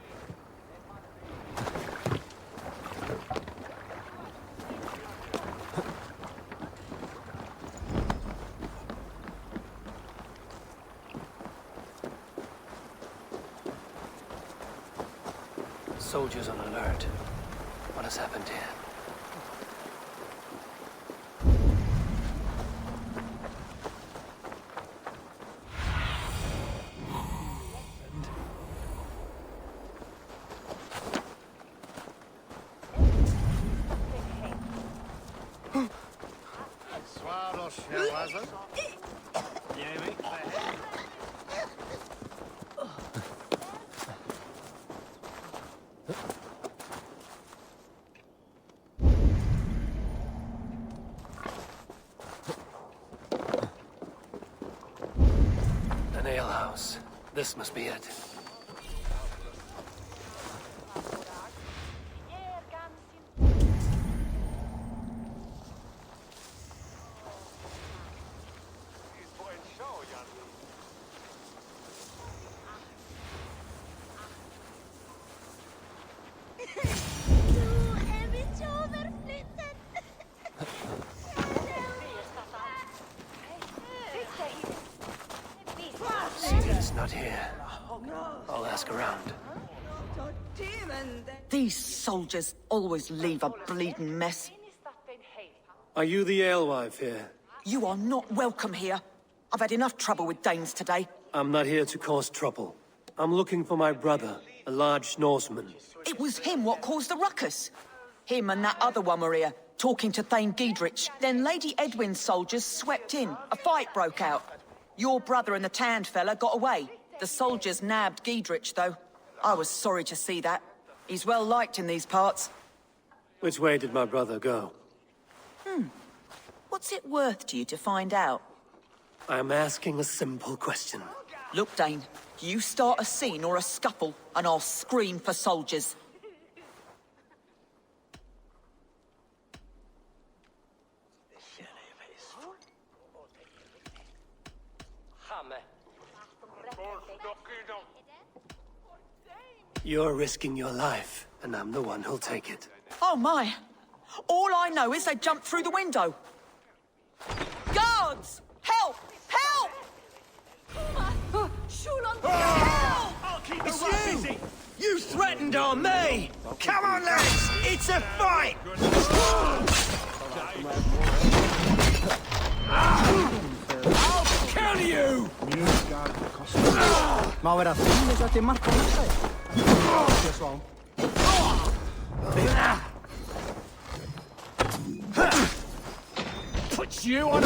Soldiers on alert. What has happened here? An alehouse. This must be it. It's not here. I'll ask around. These soldiers always leave a bleeding mess. Are you the alewife here? You are not welcome here. I've had enough trouble with Danes today. I'm not here to cause trouble. I'm looking for my brother, a large Norseman. It was him what caused the ruckus. Him and that other one were here, talking to Thane Giedrich. Then Lady Edwin's soldiers swept in. A fight broke out. Your brother and the tanned fella got away. The soldiers nabbed Giedrich, though. I was sorry to see that. He's well liked in these parts. Which way did my brother go? What's it worth to you to find out? I'm asking a simple question. Look, Dane, you start a scene or a scuffle, and I'll scream for soldiers. You're risking your life, and I'm the one who'll take it. Oh my! All I know is they jumped through the window. Guards! Help! Help! Help! It's you! You threatened our May! Come on, lads! It's a fight! I'll kill you! Má vera fimmleikandi mark á næsta. Put you on a...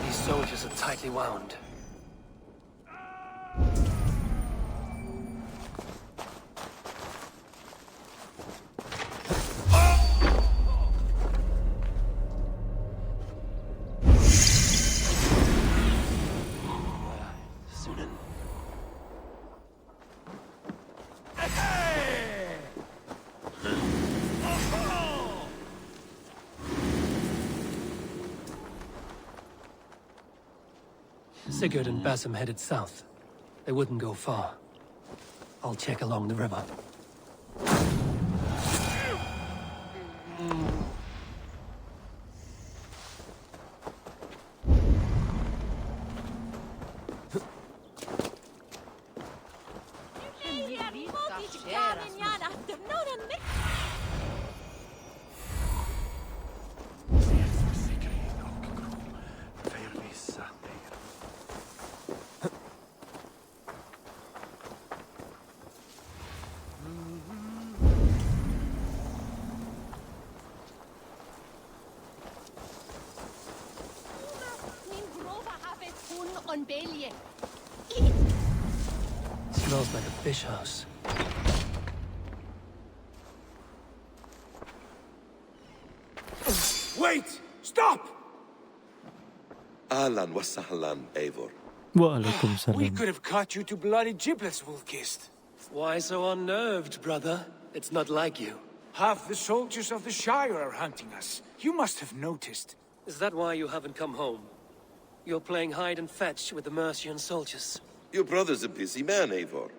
These soldiers are tightly wound. Sigurd and Basim headed south. They wouldn't go far. I'll check along the river. Smells like a fish house. Wait! Stop! Ahlan wa sahlan, Eivor. Waalaikumsalam. We could have cut you to bloody giblets, Wolfkist. Why so unnerved, brother? It's not like you. Half the soldiers of the Shire are hunting us. You must have noticed. Is that why you haven't come home? You're playing hide and fetch with the Mercian soldiers. Your brother's a busy man, Eivor.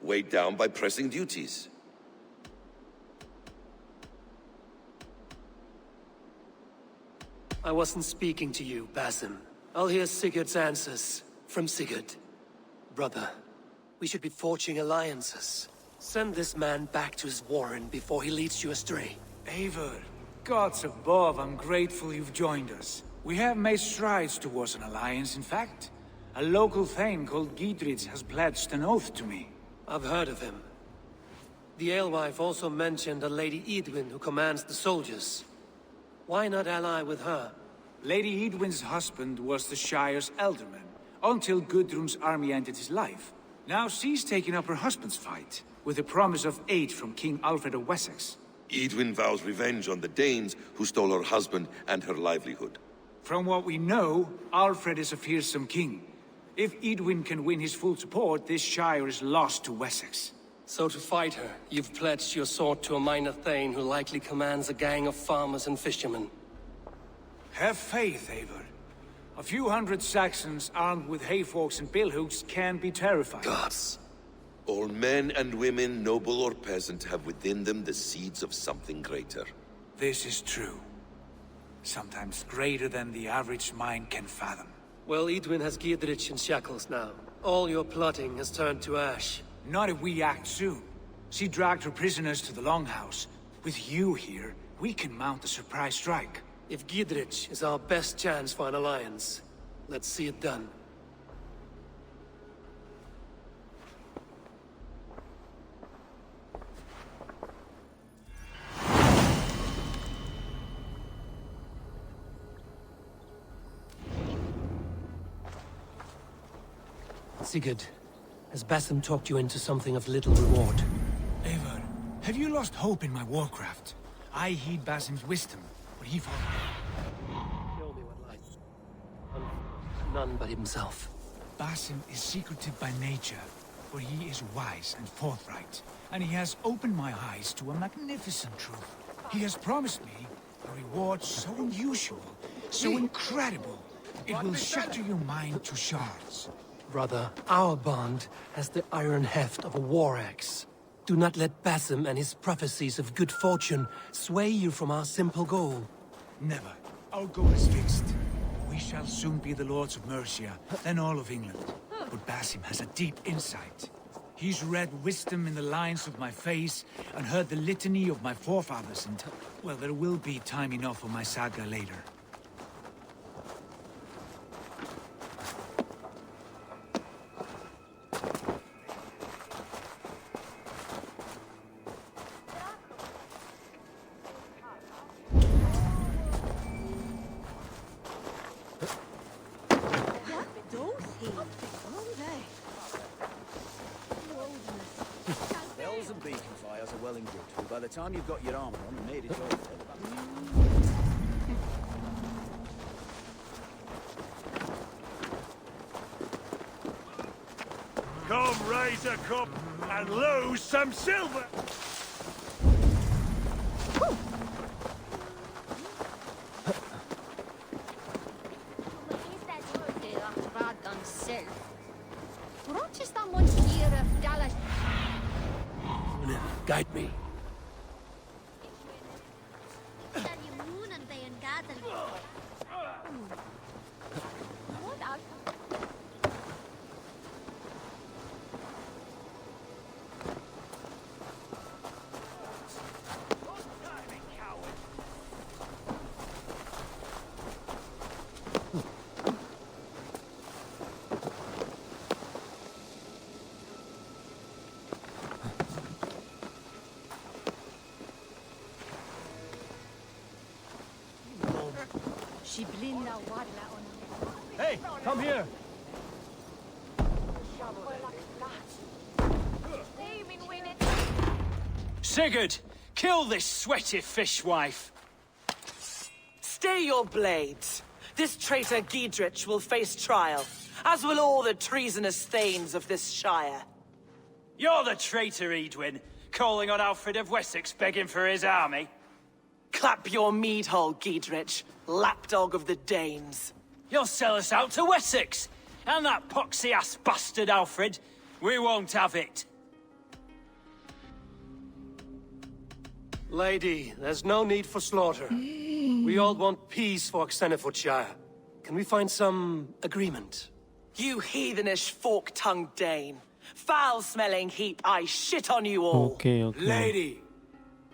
Weighed down by pressing duties. I wasn't speaking to you, Basim. I'll hear Sigurd's answers from Sigurd. Brother, we should be forging alliances. Send this man back to his warren before he leads you astray. Eivor, gods above, I'm grateful you've joined us. We have made strides towards an alliance, in fact. A local thane called Gidritz has pledged an oath to me. I've heard of him. The alewife also mentioned a Lady Edwin who commands the soldiers. Why not ally with her? Lady Edwin's husband was the Shire's elderman, until Gudrun's army ended his life. Now she's taking up her husband's fight, with a promise of aid from King Alfred of Wessex. Edwin vows revenge on the Danes who stole her husband and her livelihood. From what we know, Alfred is a fearsome king. If Edwin can win his full support, this Shire is lost to Wessex. So to fight her, you've pledged your sword to a minor thane who likely commands a gang of farmers and fishermen. Have faith, Eivor. A few hundred Saxons armed with hayforks and billhooks can be terrifying. Gods. All men and women, noble or peasant, have within them the seeds of something greater. This is true. Sometimes greater than the average mind can fathom. Well, Edwin has Gidrich in shackles now. All your plotting has turned to ash. Not if we act soon. She dragged her prisoners to the Longhouse. With you here, we can mount a surprise strike. If Gidrich is our best chance for an alliance, let's see it done. Sigurd, has Basim talked you into something of little reward? Eivor, have you lost hope in my warcraft? I heed Basim's wisdom, but he fought... Show me what lies. None but himself. Basim is secretive by nature, but he is wise and forthright. And he has opened my eyes to a magnificent truth. He has promised me a reward so unusual, so incredible, It will shatter your mind to shards. Brother, our bond has the iron heft of a war axe. Do not let Basim and his prophecies of good fortune sway you from our simple goal. Never. Our goal is fixed. We shall soon be the lords of Mercia, then all of England. But Basim has a deep insight. He's read wisdom in the lines of my face and heard the litany of my forefathers, and, well, there will be time enough for my saga later. Bells and beacon fires are well and good, but by the time you've got your armor on and made it all... Come, raise a cup and lose some silver! Guide me. Hey, come here! Sigurd, kill this sweaty fishwife. Stay your blades. This traitor Giedrich will face trial, as will all the treasonous thanes of this shire. You're the traitor, Edwin, calling on Alfred of Wessex begging for his army. Clap your mead hole, Giedrich, lapdog of the Danes. You'll sell us out to Wessex, and that poxy-ass bastard Alfred. We won't have it. Lady, there's no need for slaughter. We all want peace for Xenofordshire. Can we find some agreement? You heathenish fork-tongued Dane. Foul-smelling heap, I shit on you all. Okay. Lady,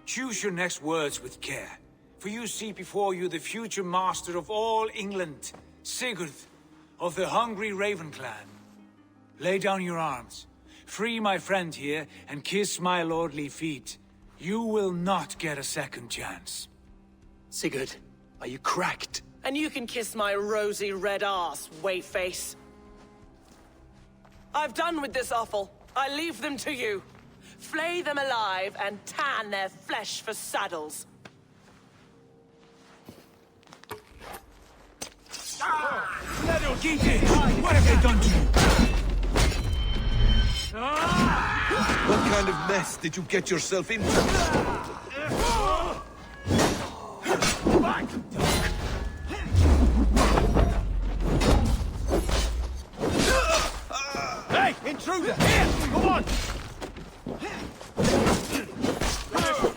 choose your next words with care. For you see before you the future master of all England, Sigurd, of the hungry Ravenclan. Lay down your arms. Free my friend here, and kiss my lordly feet. You will not get a second chance. Sigurd, are you cracked? And you can kiss my rosy red ass, wayface. I've done with this offal. I leave them to you. Flay them alive and tan their flesh for saddles. What have they done to you? What kind of mess did you get yourself into? Hey, intruder! Here! Come on!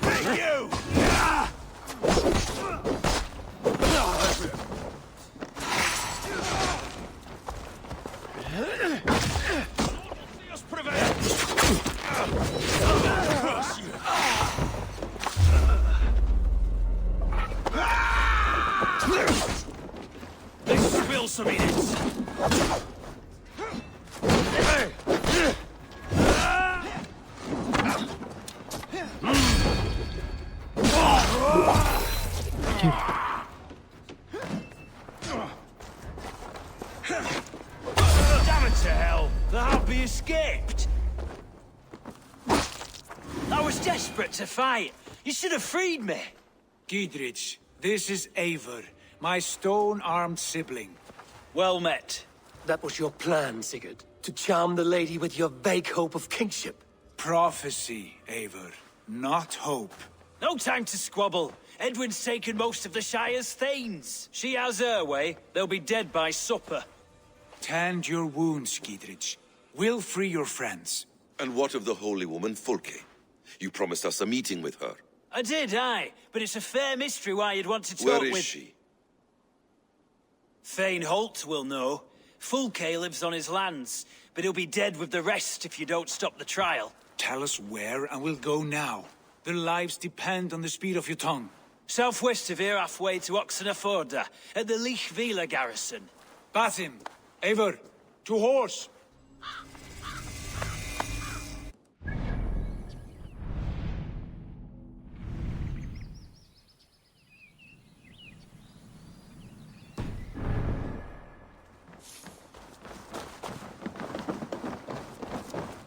Hey, you! Let's spill some idiots. Damn it to hell! The harpy escaped! I was desperate to fight. You should have freed me. Giedrich, this is Eivor, my stone-armed sibling. Well met. That was your plan, Sigurd. To charm the lady with your vague hope of kingship. Prophecy, Eivor, not hope. No time to squabble. Edwin's taken most of the Shire's thanes. She has her way. They'll be dead by supper. Tend your wounds, Gidrich. We'll free your friends. And what of the holy woman Fulke? You promised us a meeting with her. I did, aye. But it's a fair mystery why you'd want to talk Where with... is she? Thane Holt will know. Fulke lives on his lands, but he'll be dead with the rest if you don't stop the trial. Tell us where, and we'll go now. Their lives depend on the speed of your tongue. Southwest of here, halfway to Oxenaforda, at the Lichvila garrison. Basim, Eivor, to horse!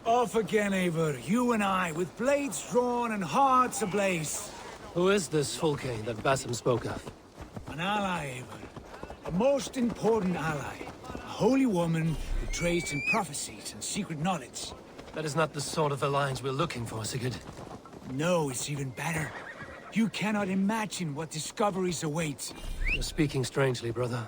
Off again, Eivor. You and I, with blades drawn and hearts ablaze. Who is this Fulke that Basim spoke of? An ally, Eivor. A most important ally. A holy woman who trades in prophecies and secret knowledge. That is not the sort of alliance we're looking for, Sigurd. No, it's even better. You cannot imagine what discoveries await. You're speaking strangely, brother.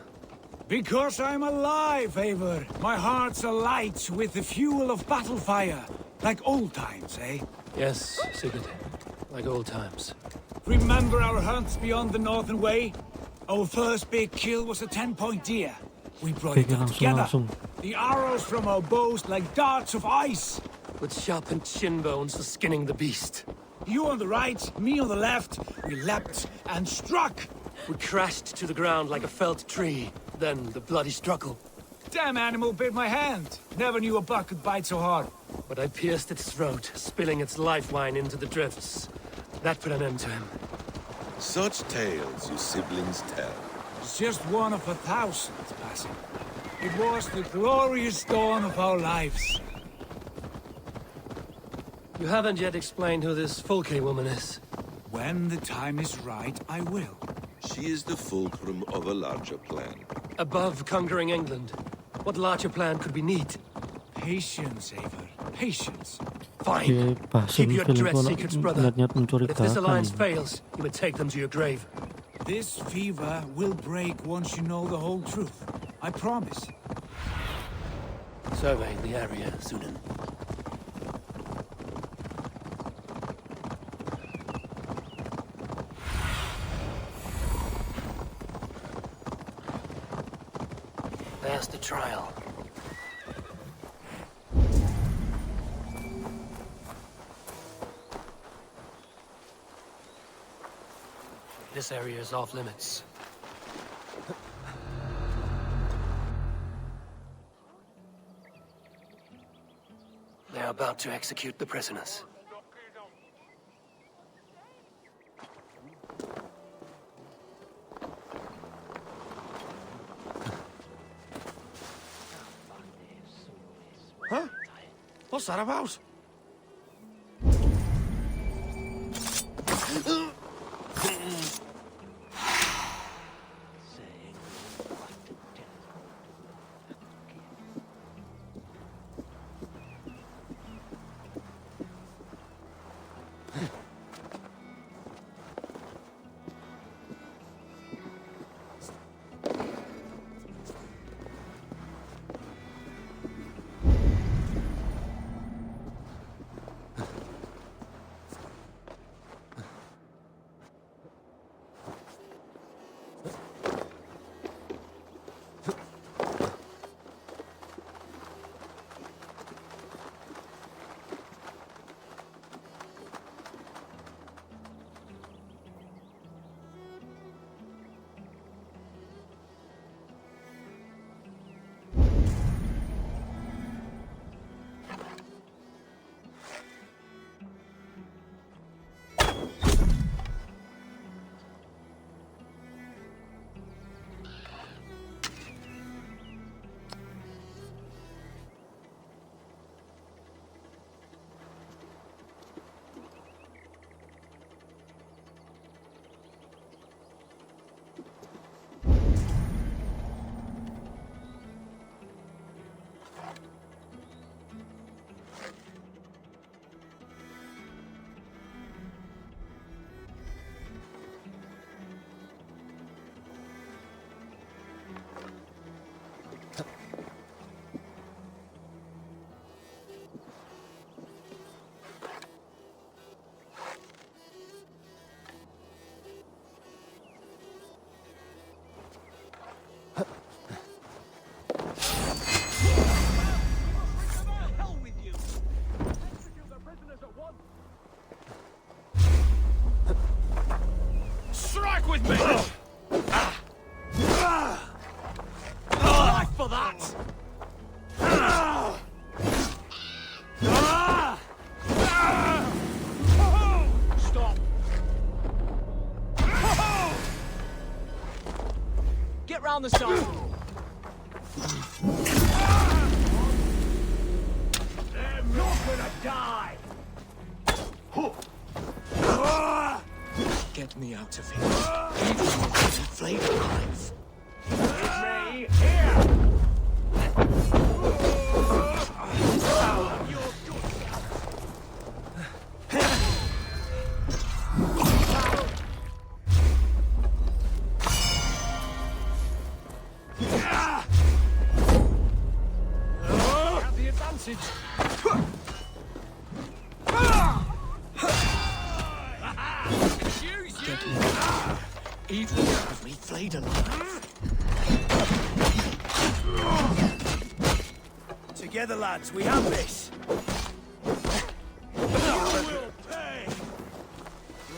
Because I'm alive, Eivor. My heart's alight with the fuel of battle fire. Like old times, eh? Yes, Sigurd. Like old times. Remember our hunts beyond the Northern Way? Our first big kill was a 10-point deer. We brought it all together. The arrows from our bows like darts of ice. With sharpened shin bones for skinning the beast. You on the right, me on the left. We leapt and struck. We crashed to the ground like a felled tree. Then the bloody struggle. Damn animal bit my hand. Never knew a buck could bite so hard. But I pierced its throat, spilling its life wine into the drifts. That put an end to him. Such tales you siblings tell. It's just one of 1,000, Basim. It was the glorious dawn of our lives. You haven't yet explained who this Fulke woman is. When the time is right, I will. She is the fulcrum of a larger plan. Above conquering England, what larger plan could we need? Patience, Eivor. Patience. Fine. Keep your dread secrets, brother. But if this alliance fails, you would take them to your grave. This fever will break once you know the whole truth. I promise. Survey the area, Sunan. There's the trial. This area is off limits. They are about to execute the prisoners. Huh? What's that about? Back with me! Life for that! Stop! Get round the side! You're gonna die! Get me out of here. Even if I'm flayed alive. Me here! Have the advantage. Get me. Even if we flayed alive. Together, lads, we have this. You will pay.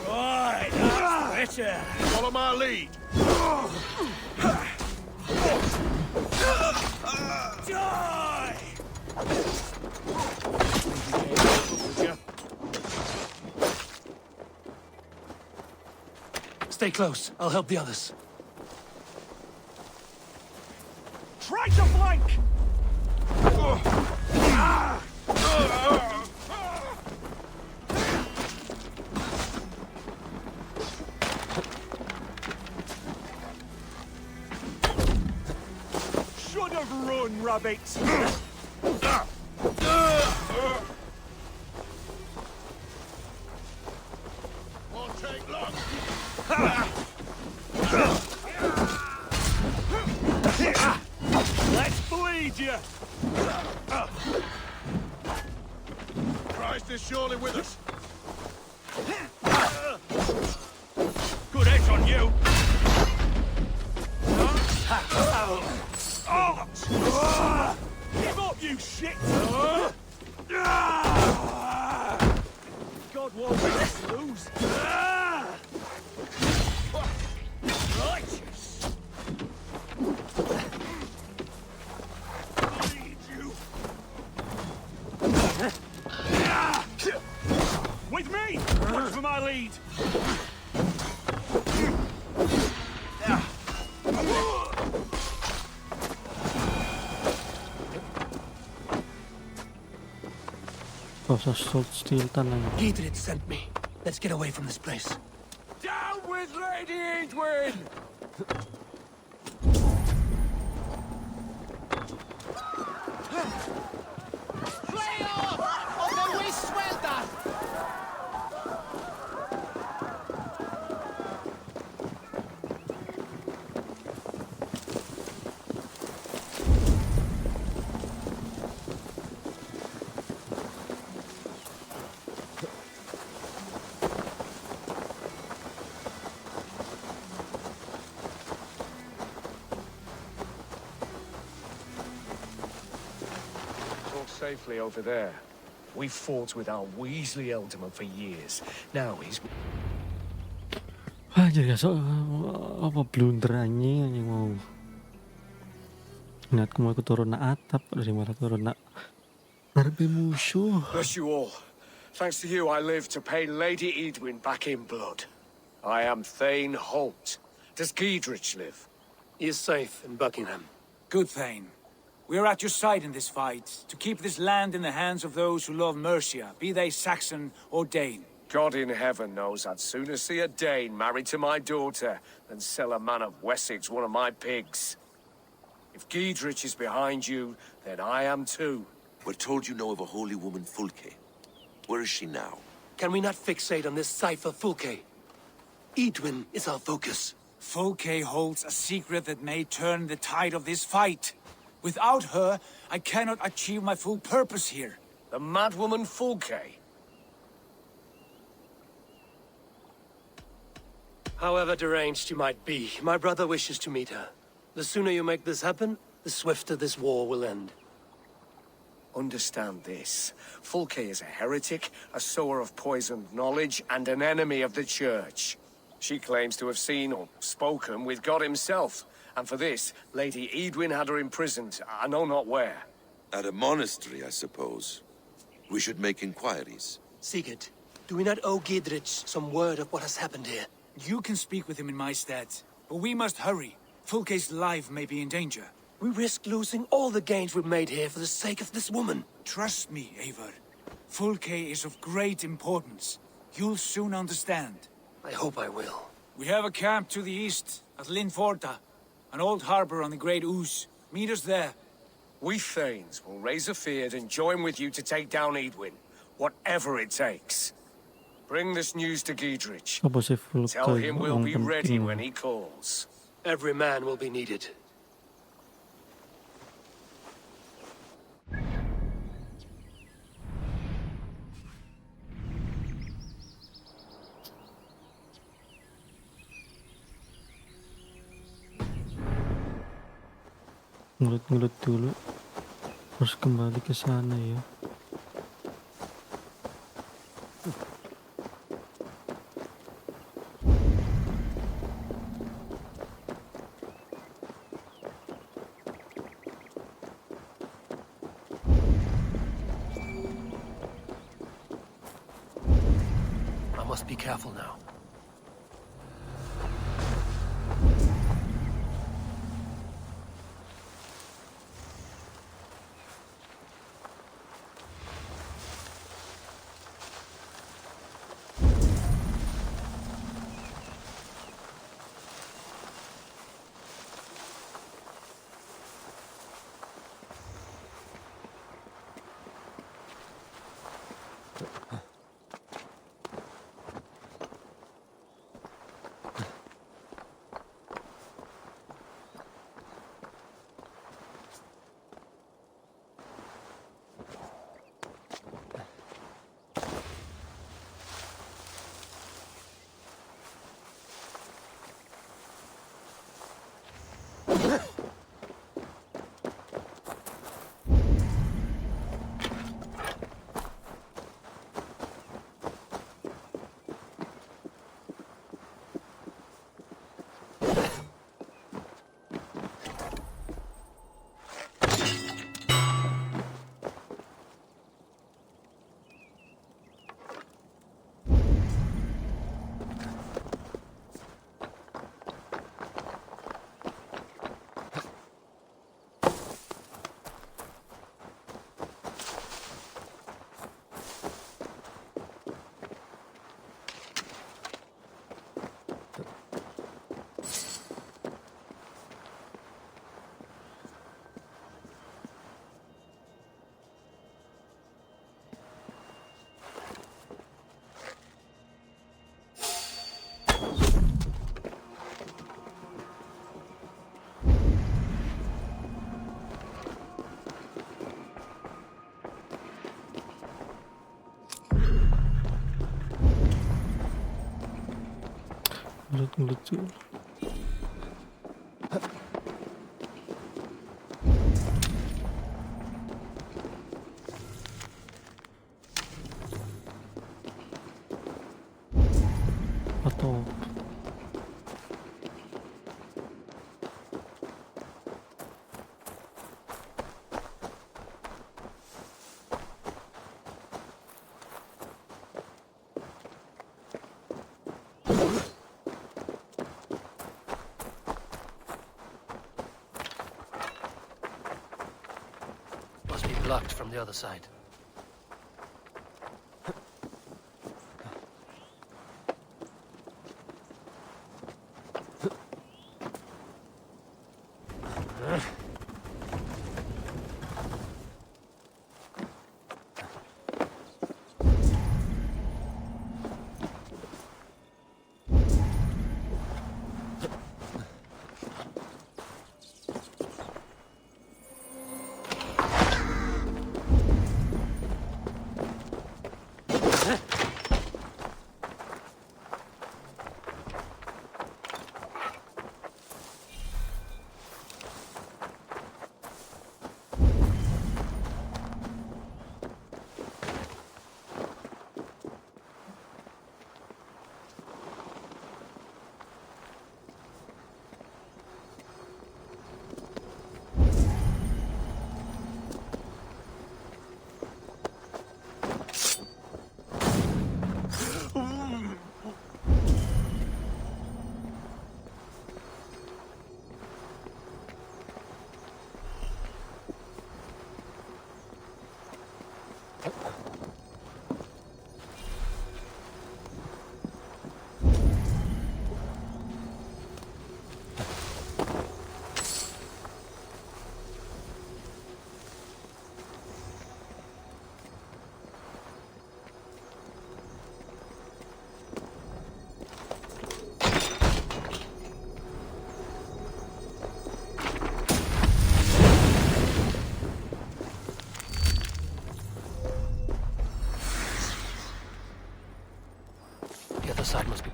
Right, that's better. Follow my lead. Die! Stay close. I'll help the others. Try to flank! Should have run, rabbits! Won't take long. Let's bleed you! Christ is surely with us. Good edge on you! Give up, you shit! God won't let us lose. Righteous! Lead you! With me! Watch for my lead! Gidrid sent me. Let's get away from this place. Down with Lady Edwin! Play off! Or the we suelta! Safely over there. We fought with our Weasley Elderman for years. Now he's... Anjir ya, apa blunderannya yang mau ingat mau ikut turun na atap dari malah turun na harbi musuh. Bless you all. Thanks to you, I live to pay Lady Edwin back in blood. I am Thane Holt. Does Giedrich live? He is safe in Buckingham. Good, Thane. We are at your side in this fight, to keep this land in the hands of those who love Mercia, be they Saxon or Dane. God in heaven knows I'd sooner see a Dane married to my daughter than sell a man of Wessex one of my pigs. If Giedrich is behind you, then I am too. We're told you know of a holy woman, Fulke. Where is she now? Can we not fixate on this cipher, Fulke? Edwin is our focus. Fulke holds a secret that may turn the tide of this fight. Without her, I cannot achieve my full purpose here. The madwoman Fulke? However deranged you might be, my brother wishes to meet her. The sooner you make this happen, the swifter this war will end. Understand this. Fulke is a heretic, a sower of poisoned knowledge, and an enemy of the Church. She claims to have seen or spoken with God himself. And for this, Lady Edwin had her imprisoned, I know not where. At a monastery, I suppose. We should make inquiries. Sigurd, do we not owe Gidrich some word of what has happened here? You can speak with him in my stead, but we must hurry. Fulke's life may be in danger. We risk losing all the gains we've made here for the sake of this woman. Trust me, Eivor. Fulke is of great importance. You'll soon understand. I hope I will. We have a camp to the east, at Linforta. An old harbor on the Great Ouse. Meet us there. We Thanes will raise a feard and join with you to take down Edwin, whatever it takes. Bring this news to Gidrich. Apa sih Fulke Tell him we'll be orang ready penting? when he calls. Every man will be needed. Ngelut-ngelut dulu. Harus kembali ke sana ya. I must be careful now. Ngelut-ngelut dulu. Atau Must be blocked from the other side.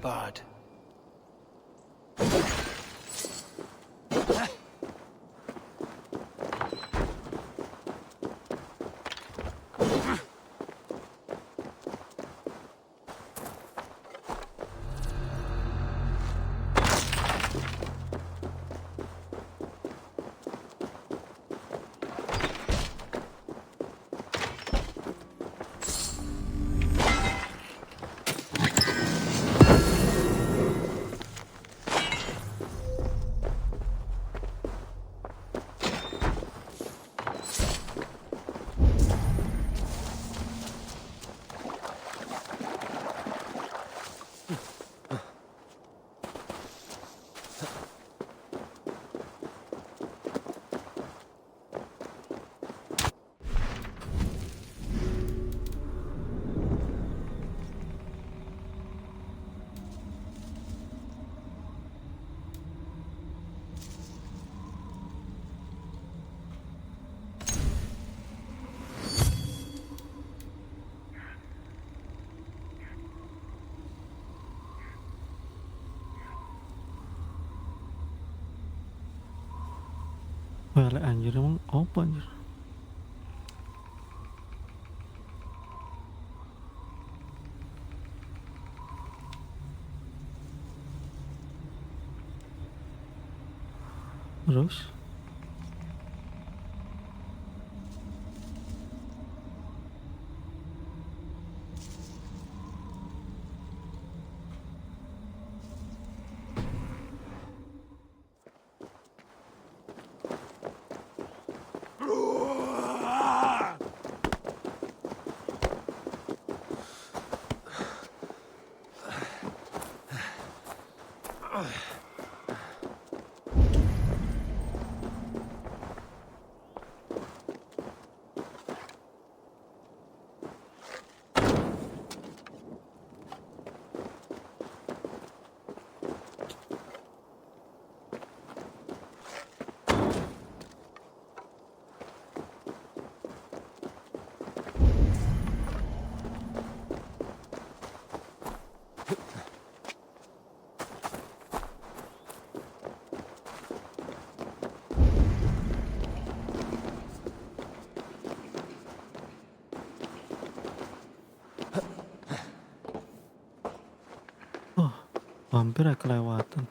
berabad-abad. Wah, anjir emang apa anjir? Terus? Oh, hampir ya kelewatan.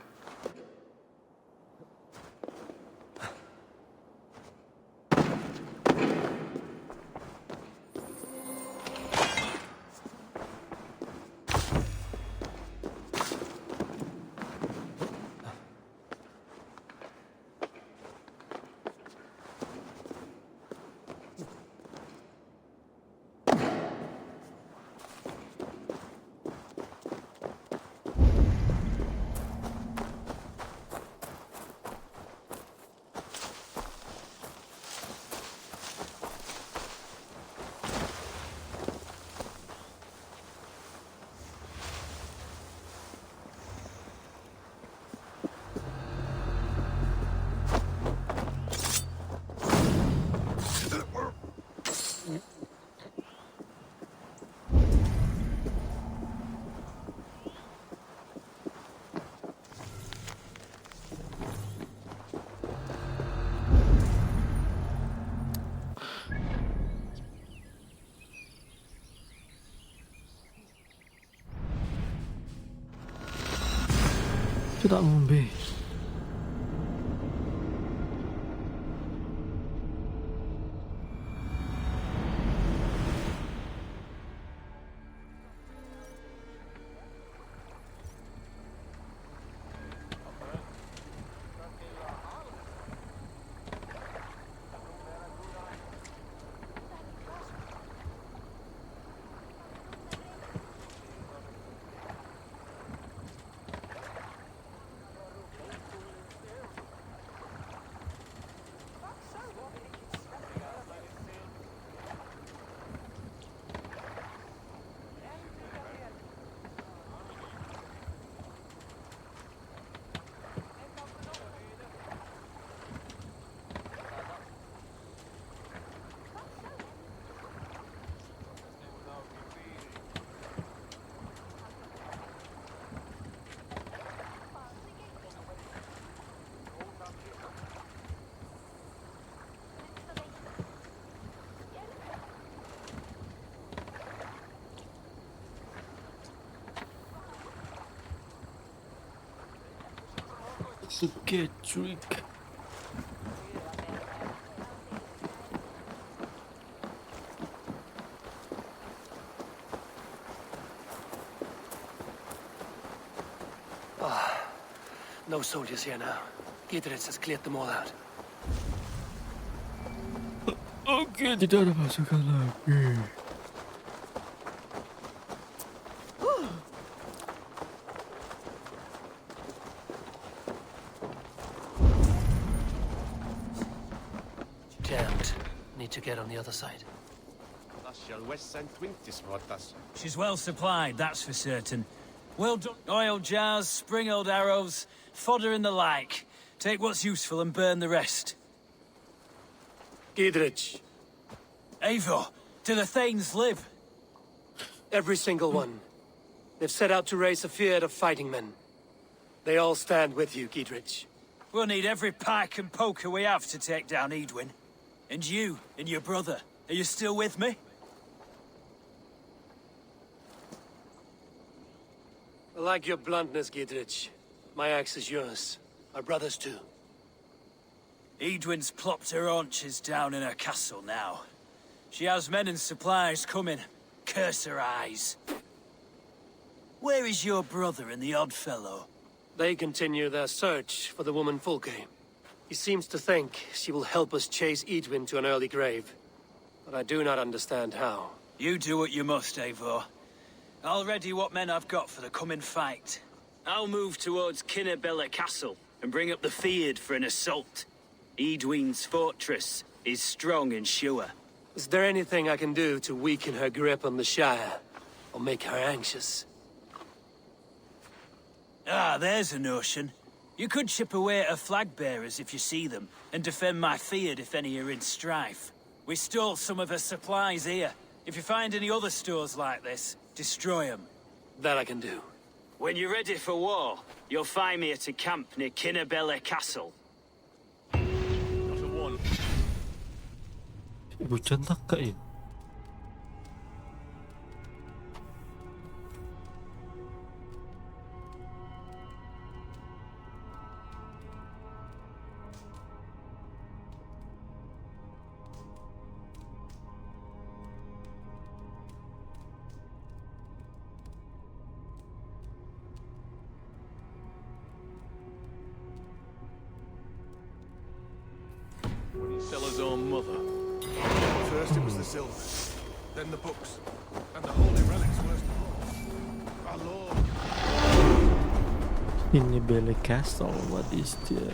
Tidak ngombe. to get trick. No soldiers here now. Gidritz has cleared them all out. Oke, tidak ada pasukan lagi. Jammed. Need to get on the other side. She's well supplied, that's for certain. Well done. Oil jars, spring-old arrows, fodder and the like. Take what's useful and burn the rest. Gidritz. Eivor, do the Thanes live? Every single one. They've set out to raise a fear of fighting men. They all stand with you, Gidritz. We'll need every pike and poker we have to take down Edwin. And you, and your brother, are you still with me? I like your bluntness, Gidritz. My axe is yours. Our brothers too. Edwin's plopped her haunches down in her castle now. She has men and supplies coming. Curse her eyes. Where is your brother and the odd fellow? They continue their search for the woman Fulke. He seems to think she will help us chase Edwin to an early grave. But I do not understand how. You do what you must, Eivor. I'll ready what men I've got for the coming fight. I'll move towards Kinnabella Castle and bring up the Fyrd for an assault. Edwin's fortress is strong and sure. Is there anything I can do to weaken her grip on the Shire? Or make her anxious? Ah, there's a notion. You could chip away at her flag bearers if you see them, and defend my Fyrd if any are in strife. We stole some of her supplies here. If you find any other stores like this, destroy them. That I can do. When you're ready for war, you'll find me at a camp near Kinnabella Castle. Ibu centak kak ya? Sell his own mother. First it was the silver, then the books, and the holy relics worst of all. Our Lord. Kinnabella Castle, what is the...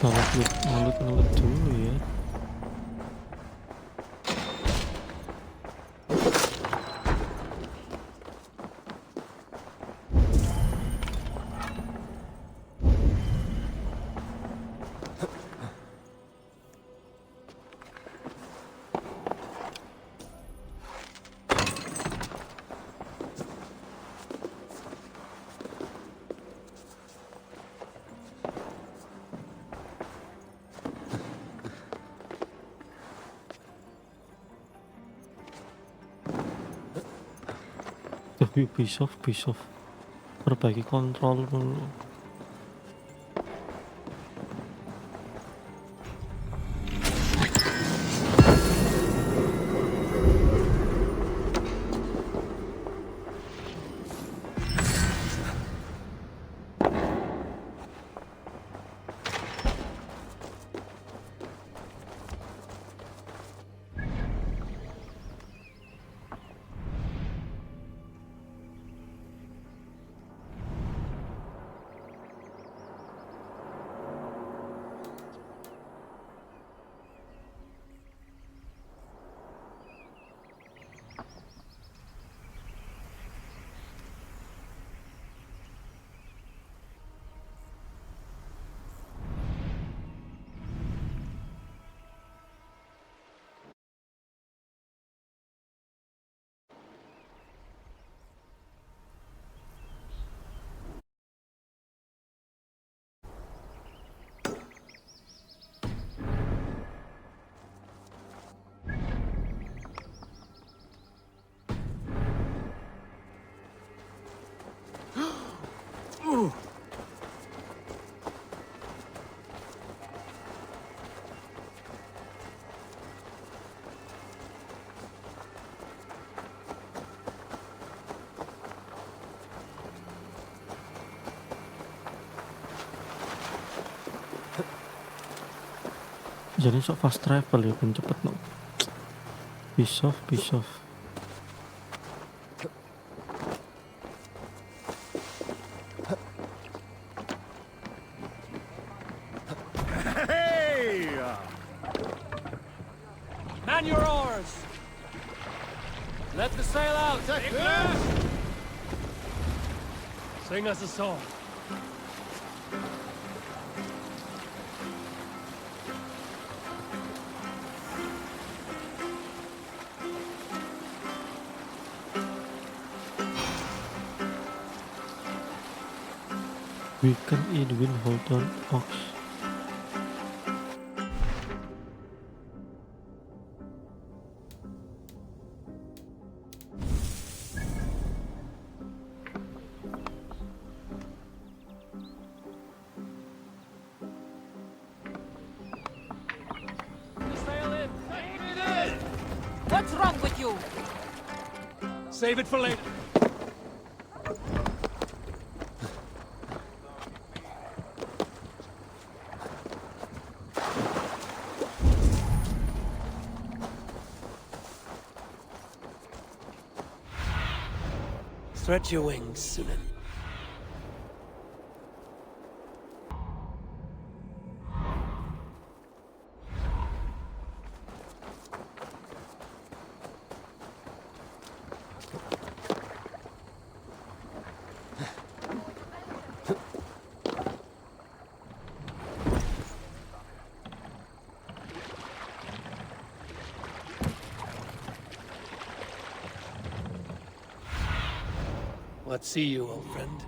Ngelut dulu ya. Piece of perbaiki kontrol dulu. Jadi sok fast travel ya, ben cepet no. Piece of. Hey! Man your oars! Let the sail out! Sing us a song. Weaken Edwin Holton Ox. What's wrong with you? Save it for later. Stretch your wings, Sunan. What see you, old friend?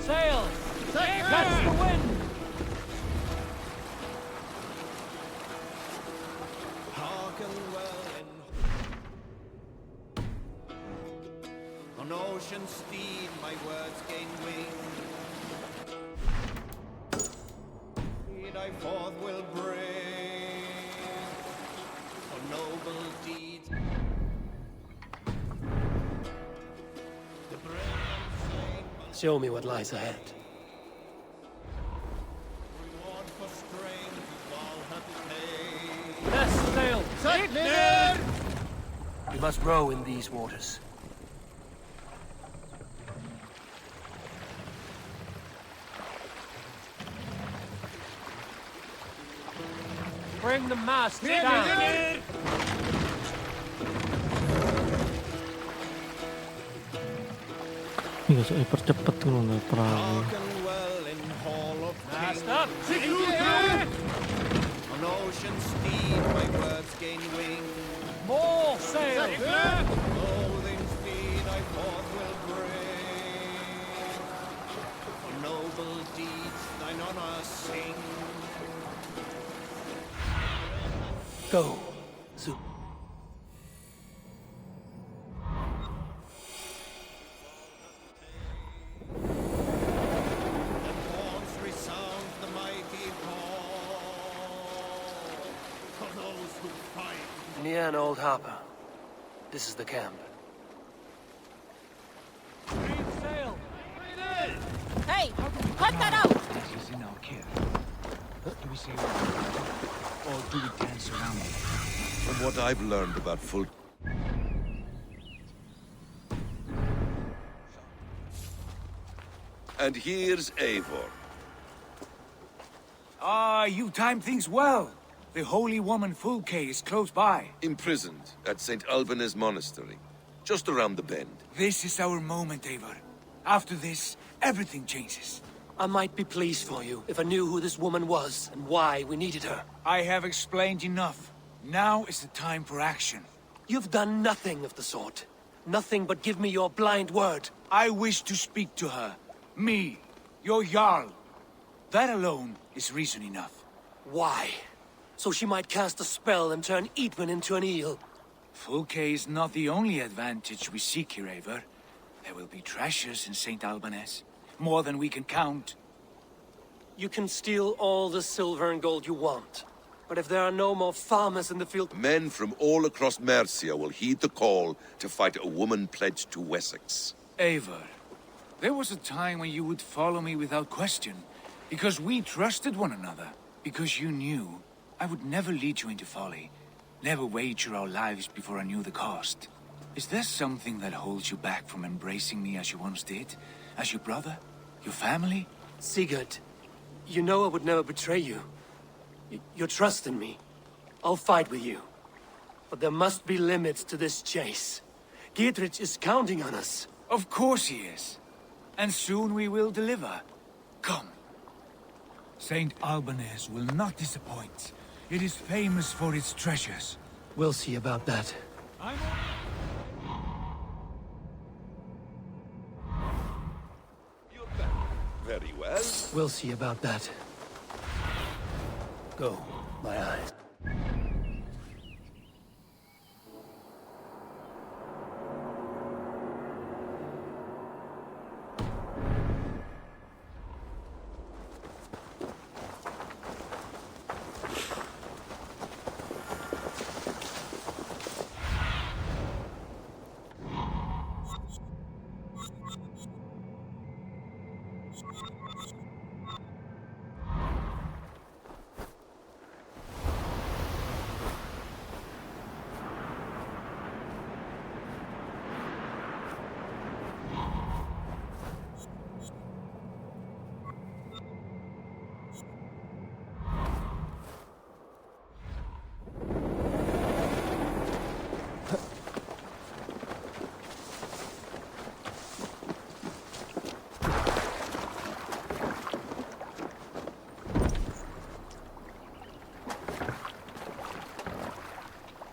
Sail! Catch the wind! On ocean steed, my words gain wing. Speed I forth will bring for noble deeds. The brave and slain Show me what lies ahead. reward for strength all hath paid. Best sail! Set near! We must row in these waters. Bring the mast down! Ini gak usah percepet dulu nggak perahu. Dark and well in hall. Master! On ocean steed, my words gain wing. More sail! Golden speed I forth will bring. For noble deeds thine honor sing. Go, Zoom. Near an old harbor. This is the camp. Hey, cut that out! This is in our care. Do we say or do we dance around it? From what I've learned about full... And here's Eivor. Ah, you timed things well. The holy woman Fulke is close by. Imprisoned at St. Alban's Monastery, just around the bend. This is our moment, Eivor. After this, everything changes. I might be pleased for you if I knew who this woman was and why we needed her. I have explained enough. Now is the time for action. You've done nothing of the sort. Nothing but give me your blind word. I wish to speak to her. Me, your Jarl. That alone is reason enough. Why? So she might cast a spell and turn Eatman into an eel. Fulke is not the only advantage we seek here, Eivor. There will be treasures in St. Alban's. More than we can count. You can steal all the silver and gold you want. But if there are no more farmers in the field... Men from all across Mercia will heed the call to fight a woman pledged to Wessex. Eivor, there was a time when you would follow me without question. Because we trusted one another. Because you knew I would never lead you into folly. Never wager our lives before I knew the cost. Is there something that holds you back from embracing me as you once did? As your brother? Your family? Sigurd, you know I would never betray you. Your trust in me. I'll fight with you. But there must be limits to this chase. Dietrich is counting on us. Of course he is. And soon we will deliver. Come. St. Alban's will not disappoint. It is famous for its treasures. We'll see about that. Very well. We'll see about that. Go, my eyes.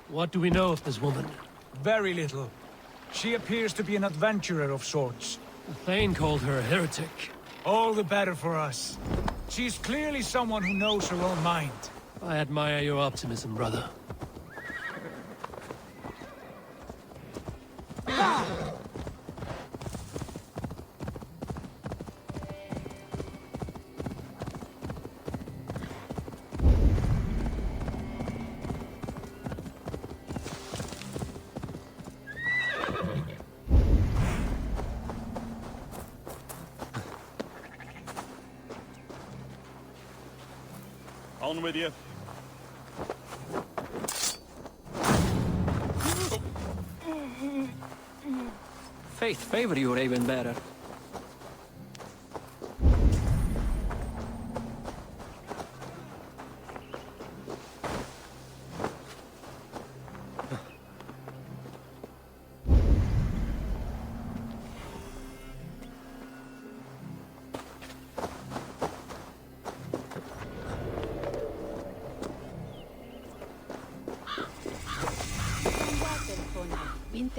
What do we know of this woman? Very little. She appears to be an adventurer of sorts. The Thane called her a heretic. All the better for us. She's clearly someone who knows her own mind. I admire your optimism, brother. On with you. Faith favor you, Raven Bearer.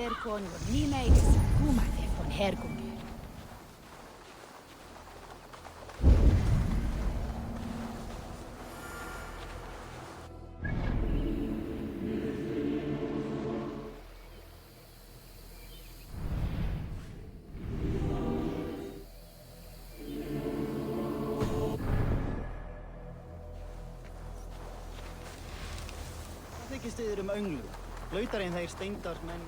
Herkon on nimeidessä kuumatekon herkunkyyn. Hvað þykist þið önglu? Lautarinn þeir steindar menn.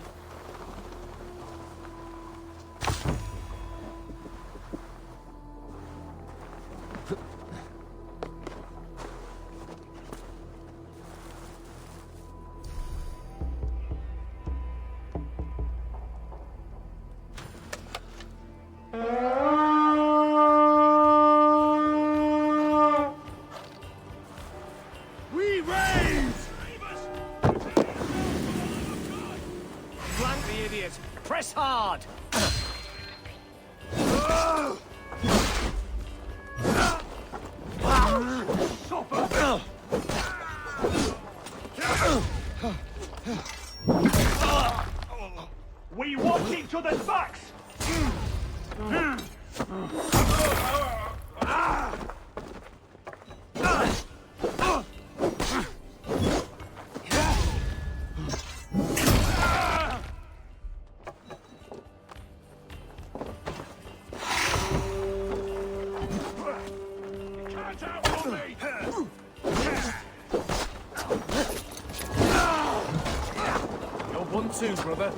We raise! Flank the idiot! Press hard! We want each other's backs! You're 1-2, brother.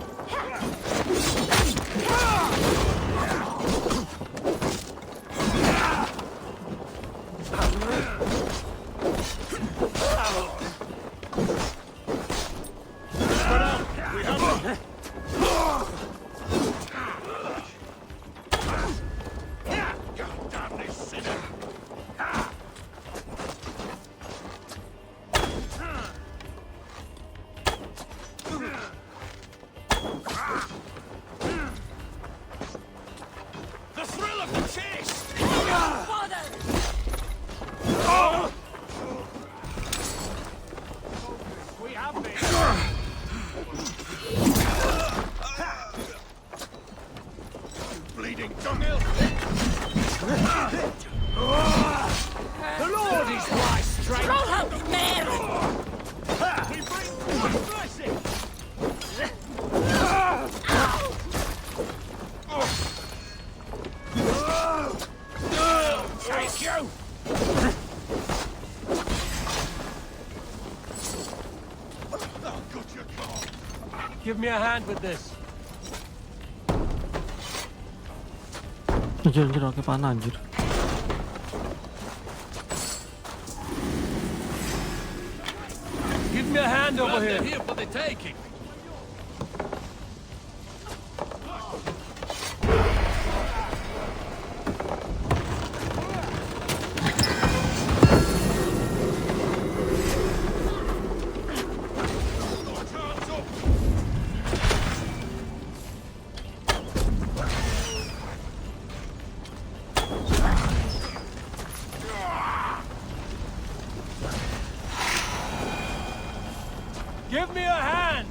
We have them. God damn this sinner! The thrill of the chase! We have this! Bleeding dunghill! The Lord is my strength! Throw out Mary! We bring one blessing! Take you! Oh, good you gone. Give me a hand with this. Anjir, oke panah anjir. Give me a hand over here. Here for the taking. Give me a hand!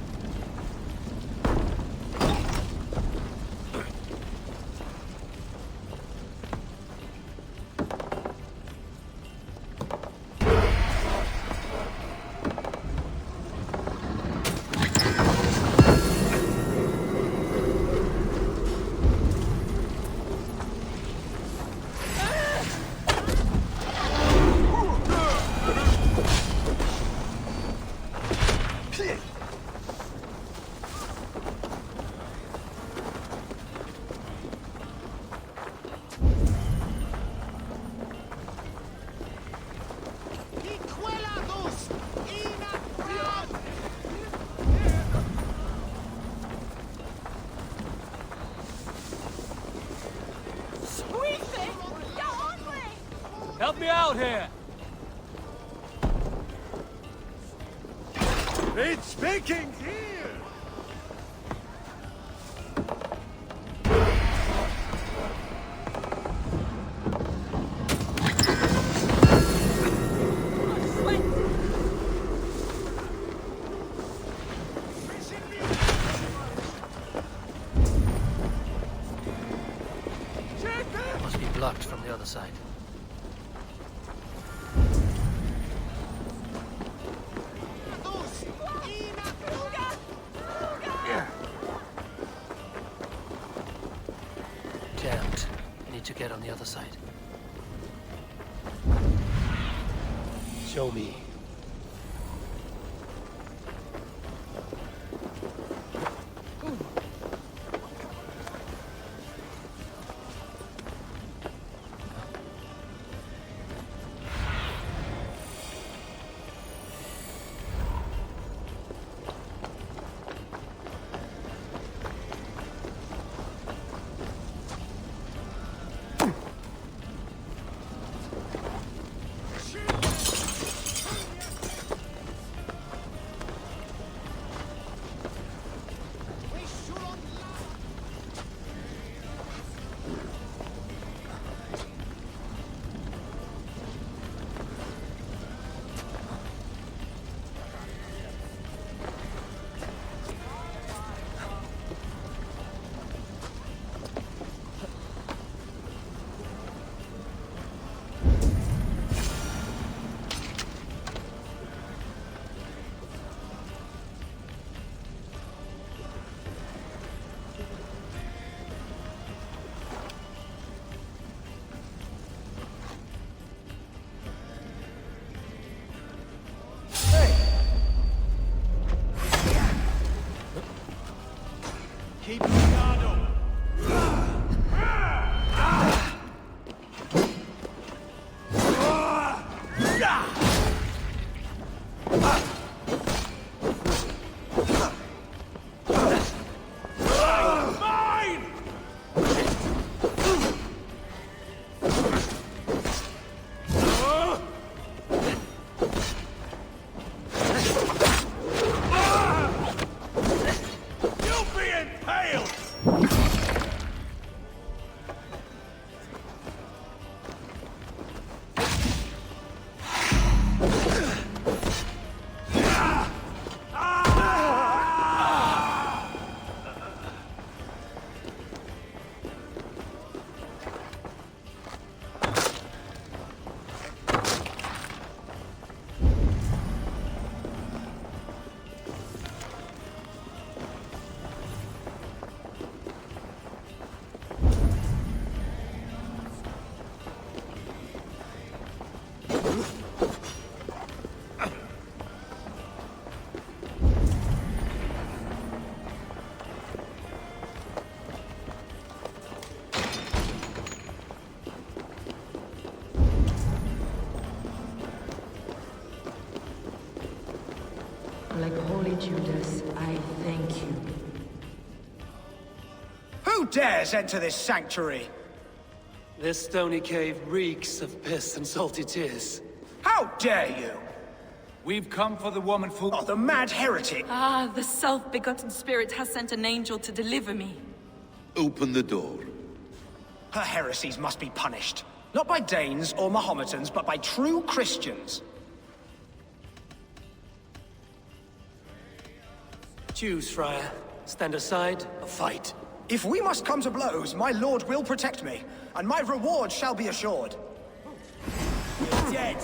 Help me out here! It's Viking here! blocked from the other side. Jammed. I need to get on the other side. Show me. Keep your guard up. Like Holy Judas, I thank you. Who dares enter this sanctuary? This stony cave reeks of piss and salty tears. How dare you? We've come for the woman Fulk. Oh, the mad heretic! Ah, the self-begotten spirit has sent an angel to deliver me. Open the door. Her heresies must be punished. Not by Danes or Mahometans, but by true Christians. Choose, Friar. Stand aside or fight. If we must come to blows, my lord will protect me, and my reward shall be assured. You're dead.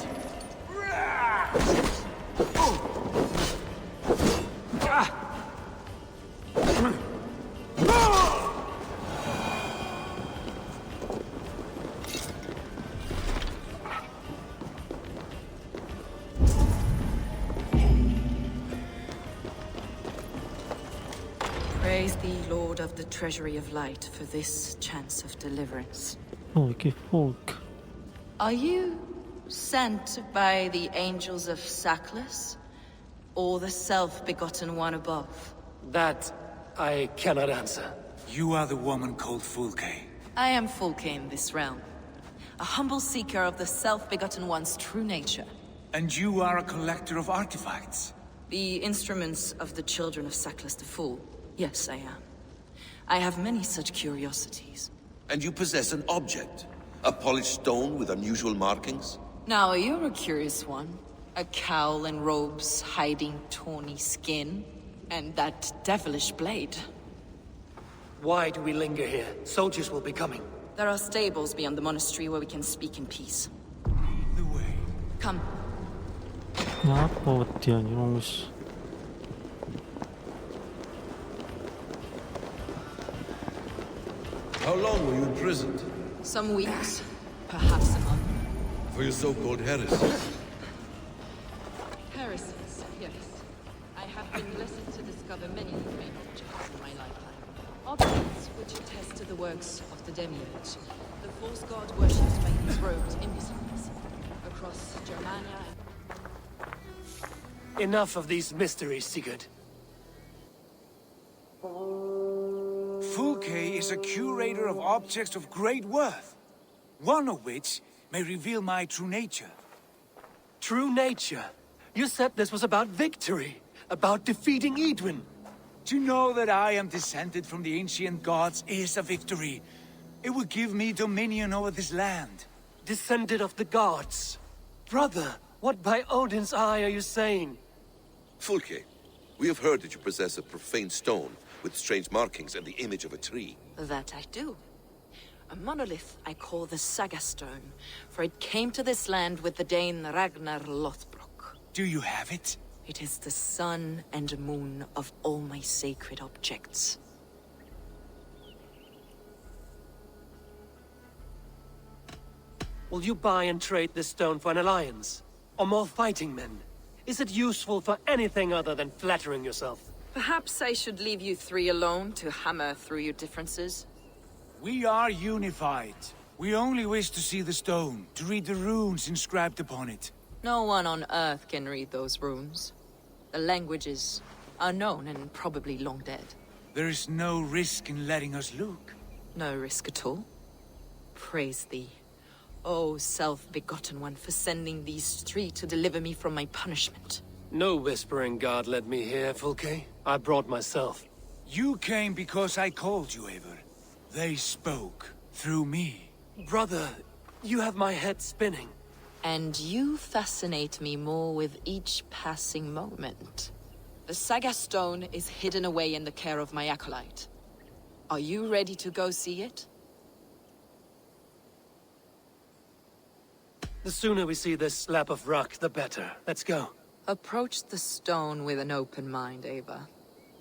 Praise thee, Lord of the Treasury of Light, for this chance of deliverance. Okay, folk. Are you sent by the angels of Sackless, or the self-begotten one above? That I cannot answer. You are the woman called Fulke. I am Fulke in this realm, a humble seeker of the self-begotten one's true nature. And you are a collector of artifacts? The instruments of the children of Sackless the Fool. Yes, I am. I have many such curiosities. And you possess an object? A polished stone with unusual markings? Now, you're a curious one. A cowl and robes hiding tawny skin. And that devilish blade. Why do we linger here? Soldiers will be coming. There are stables beyond the monastery where we can speak in peace. The way. Come. Ngapa wedi anjing wis. How long were you imprisoned? Some weeks, perhaps a month. For your so-called heresy? Heresies, yes. I have been blessed to discover many great objects in my lifetime. Objects which attest to the works of the demiurge, the false god worshipped by these robed imbeciles across Germania. Enough of these mysteries, Sigurd. Fulke is a curator of objects of great worth, one of which may reveal my true nature. True nature? You said this was about victory, about defeating Edwin. To know that I am descended from the ancient gods is a victory. It will give me dominion over this land. Descended of the gods? Brother, what by Odin's eye are you saying? Fulke, we have heard that you possess a profane stone with strange markings and the image of a tree. That I do. A monolith I call the Saga Stone, for it came to this land with the Dane Ragnar Lothbrok. Do you have it? It is the sun and moon of all my sacred objects. Will you buy and trade this stone for an alliance? Or more fighting men? Is it useful for anything other than flattering yourself? Perhaps I should leave you three alone to hammer through your differences? We are unified. We only wish to see the stone, to read the runes inscribed upon it. No one on Earth can read those runes. The languages are known and probably long dead. There is no risk in letting us look. No risk at all. Praise thee, O self-begotten one, for sending these three to deliver me from my punishment. No whispering god led me here, Fulke. I brought myself. You came because I called you, Eivor. They spoke through me. Brother, you have my head spinning. And you fascinate me more with each passing moment. The Saga Stone is hidden away in the care of my acolyte. Are you ready to go see it? The sooner we see this slab of rock, the better. Let's go. Approach the stone with an open mind, Eivor.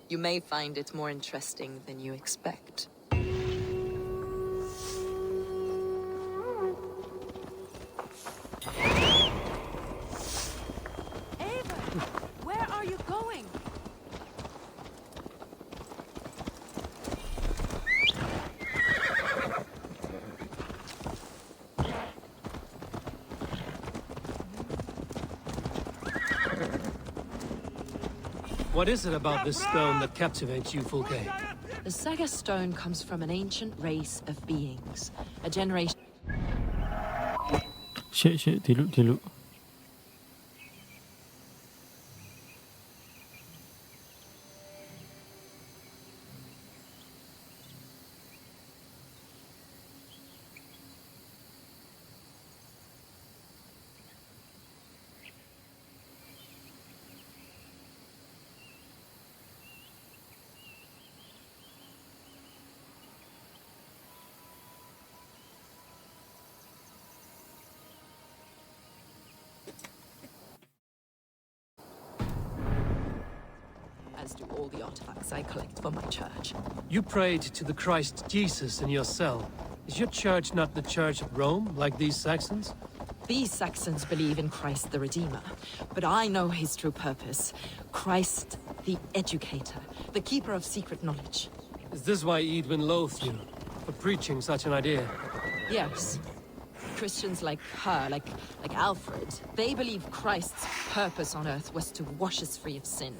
You may find it more interesting than you expect. Eivor, where are you going? What is it about this stone that captivates you, Fulke? The Saga Stone comes from an ancient race of beings. A generation... Syek, tilu. As do all the artifacts I collect for my church. You prayed to the Christ Jesus in your cell. Is your church not the Church of Rome, like these Saxons? These Saxons believe in Christ the Redeemer, but I know his true purpose. Christ the Educator, the keeper of secret knowledge. Is this why Edwin loathed you? For preaching such an idea? Yes. Christians like her, like Alfred, they believe Christ's purpose on earth was to wash us free of sin.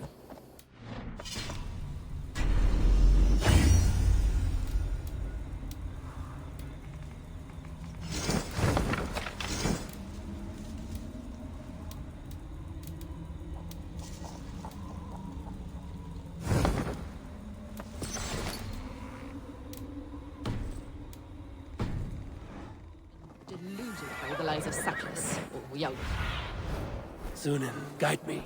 Deluded by the lies of Saklas, or Yalda. Sunan, guide me.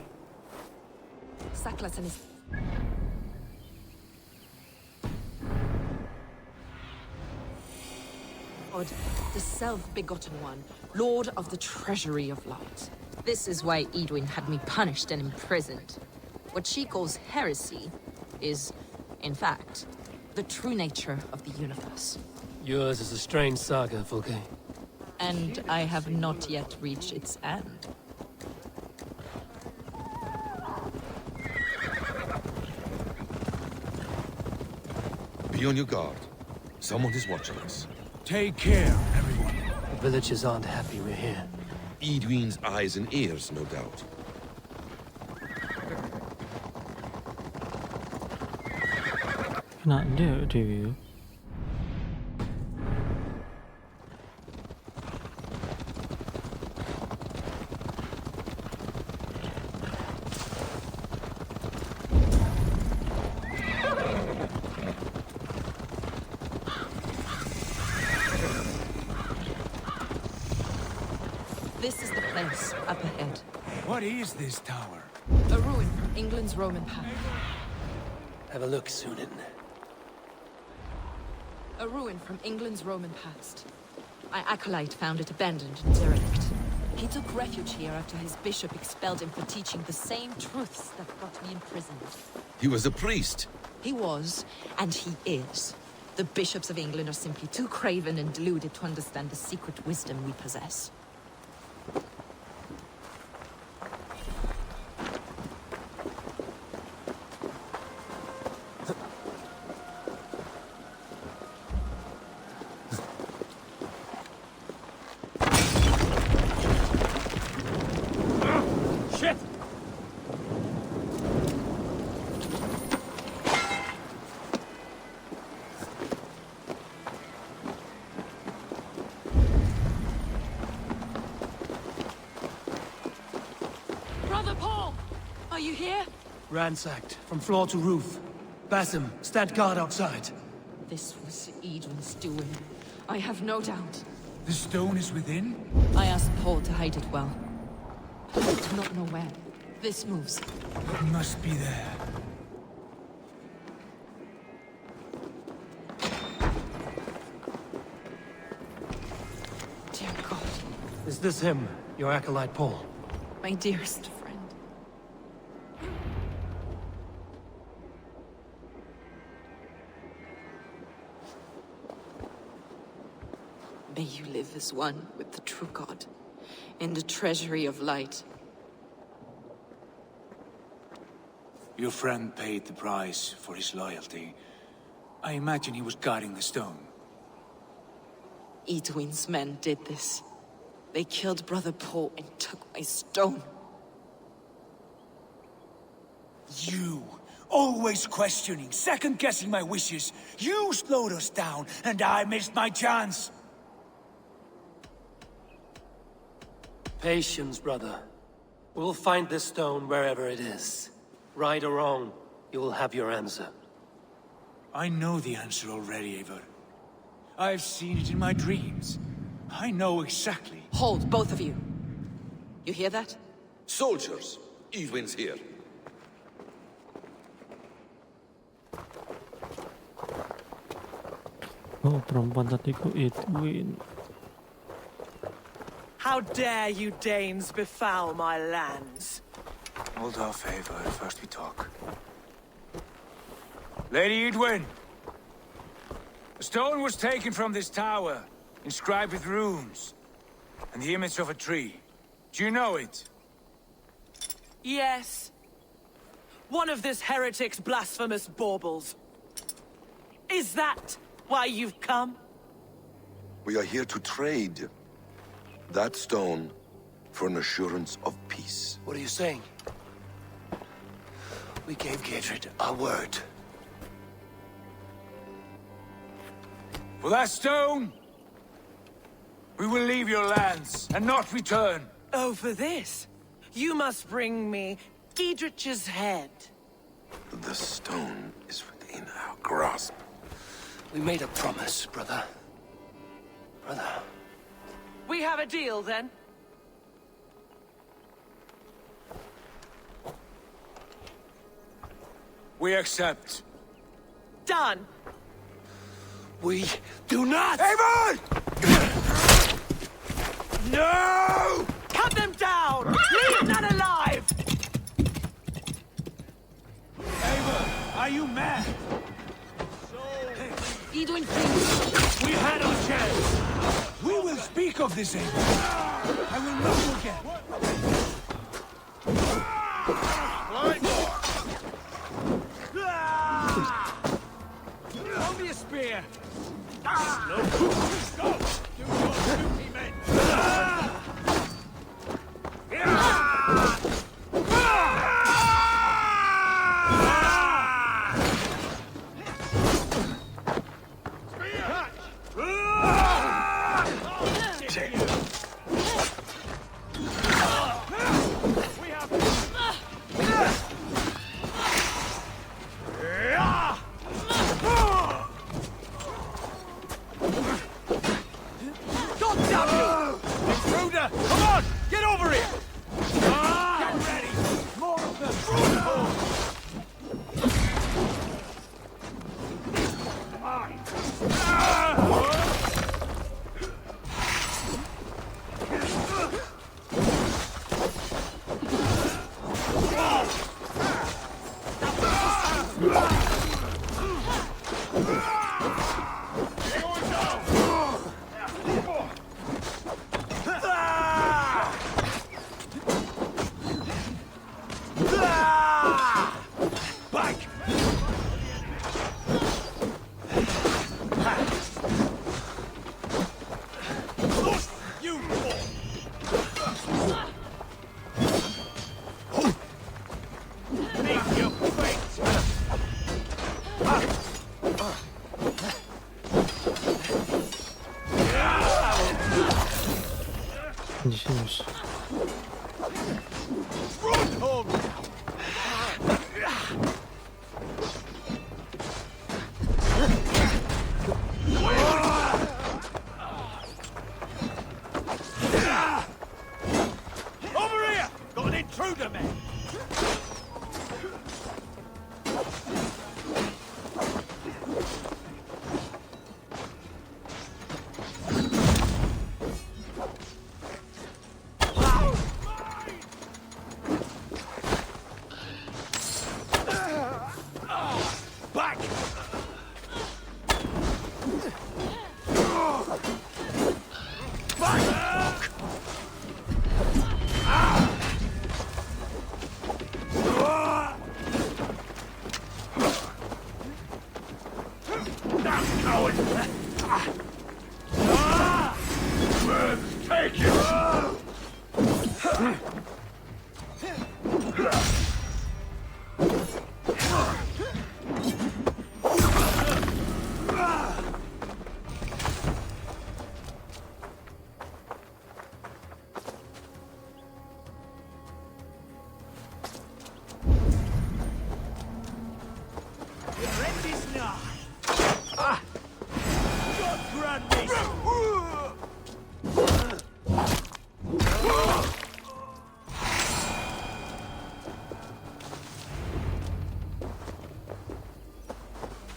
Saklas and his... the self-begotten one, Lord of the Treasury of Light. This is why Eadwyn had me punished and imprisoned. What she calls heresy is, in fact, the true nature of the universe. Yours is a strange saga, Volke. And I have not yet reached its end. Be on your guard. Someone is watching us. Take care, everyone. The villagers aren't happy we're here. Eadwyn's eyes and ears, no doubt. Kena dia Dewi. This is the place up ahead. What is this tower? A ruin from England's Roman past. Have a look, Sunan. A ruin from England's Roman past. My acolyte found it abandoned and derelict. He took refuge here after his bishop expelled him for teaching the same truths that got me imprisoned. He was a priest. He was, and he is. The bishops of England are simply too craven and deluded to understand the secret wisdom we possess. Ransacked, from floor to roof. Basim, stand guard outside. This was Eadwyn's doing. I have no doubt. The stone is within? I asked Paul to hide it well. I do not know where. This moves. It must be there. Dear God. Is this him, your acolyte Paul? My dearest friend. May you live as one with the true God, in the treasury of light. Your friend paid the price for his loyalty. I imagine he was guarding the stone. Eadwyn's men did this. They killed Brother Paul and took my stone. You! Always questioning, second-guessing my wishes. You slowed us down, and I missed my chance! Patience, brother. We'll find this stone wherever it is. Right or wrong, you will have your answer. I know the answer already, Eivor. I've seen it in my dreams. I know exactly. Hold, both of you. You hear that? Soldiers! Eadwyn's here. Oh, perempuan tadiku Eadwyn. How dare you Danes befoul my lands? Hold off, Eivor. First we talk. Lady Eadwyn! A stone was taken from this tower, inscribed with runes, and the image of a tree. Do you know it? Yes. One of this heretic's blasphemous baubles. Is that why you've come? We are here to trade. That stone for an assurance of peace. What are you saying? We gave Gatred our word. For that stone, we will leave your lands and not return. Oh, for this? You must bring me Giedrich's head. The stone is within our grasp. We made a promise, brother. Brother. We have a deal, then? We accept. Done. We do not! Eivor! Think of this, Eivor. I will not forget. Throw me a spear. No. Go. Do your duty, men. Jesus. Over here! Got an intruder, man!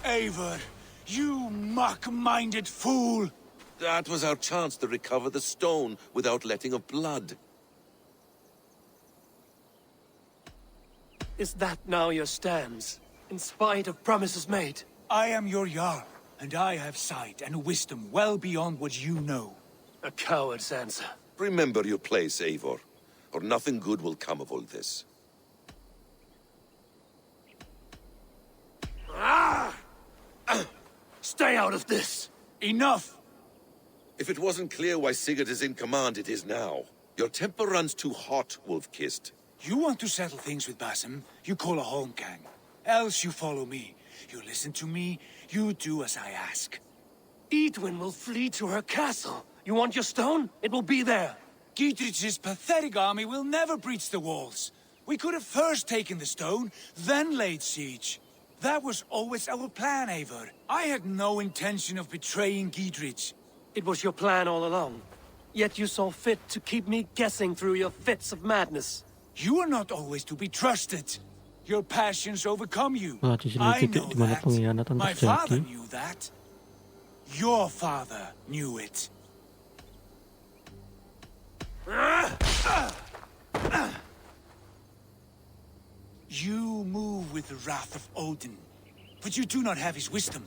Eivor, you muck-minded fool! That was our chance to recover the stone without letting of blood. Is that now your stance, in spite of promises made? I am your Jarl, and I have sight and wisdom well beyond what you know. A coward's answer. Remember your place, Eivor, or nothing good will come of all this. Stay out of this! Enough! If it wasn't clear why Sigurd is in command, it is now. Your temper runs too hot, Wolf-Kissed. You want to settle things with Basim, you call a holmgang. Else you follow me. You listen to me, you do as I ask. Eadwyn will flee to her castle. You want your stone? It will be there. Gidrich's pathetic army will never breach the walls. We could have first taken the stone, then laid siege. That was always our plan, Eivor. I had no intention of betraying Gidrich. It was your plan all along. Yet you saw fit to keep me guessing through your fits of madness. You are not always to be trusted. Your passions overcome you. Wah, di sini I titik know di mana that. pengkhianatan My father terjadi. knew that. Your father knew it. You move with the wrath of Odin, but you do not have his wisdom.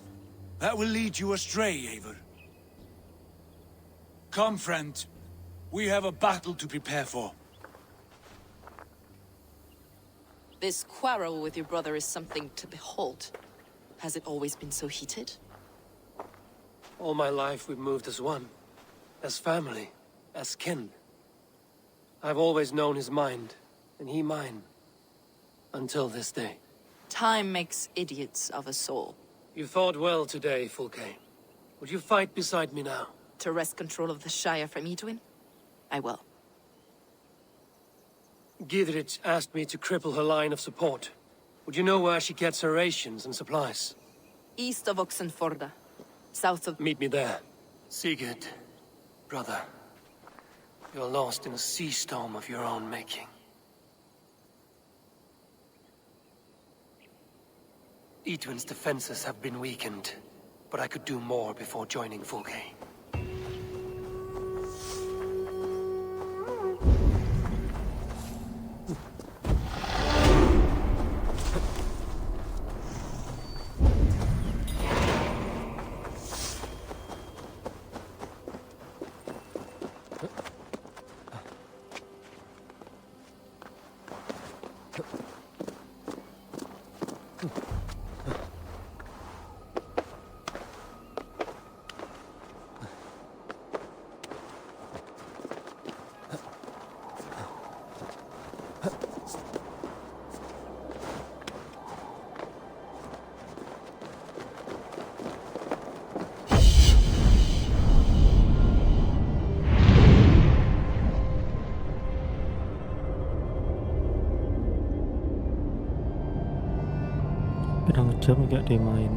That will lead you astray, Eivor. Come, friend. We have a battle to prepare for. This quarrel with your brother is something to behold. Has it always been so heated? All my life we've moved as one. As family. As kin. I've always known his mind, and he mine. Until this day. Time makes idiots of us all. You fought well today, Fulke. Would you fight beside me now? To wrest control of the Shire from Edwin? I will. Gidrich asked me to cripple her line of support. Would you know where she gets her rations and supplies? East of Oxenforda. South of... Meet me there. Sigurd, brother. You're lost in a sea storm of your own making. Edwin's defenses have been weakened, but I could do more before joining Fulke. Berapa jam gak dia main?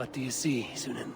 What do you see, Sunan?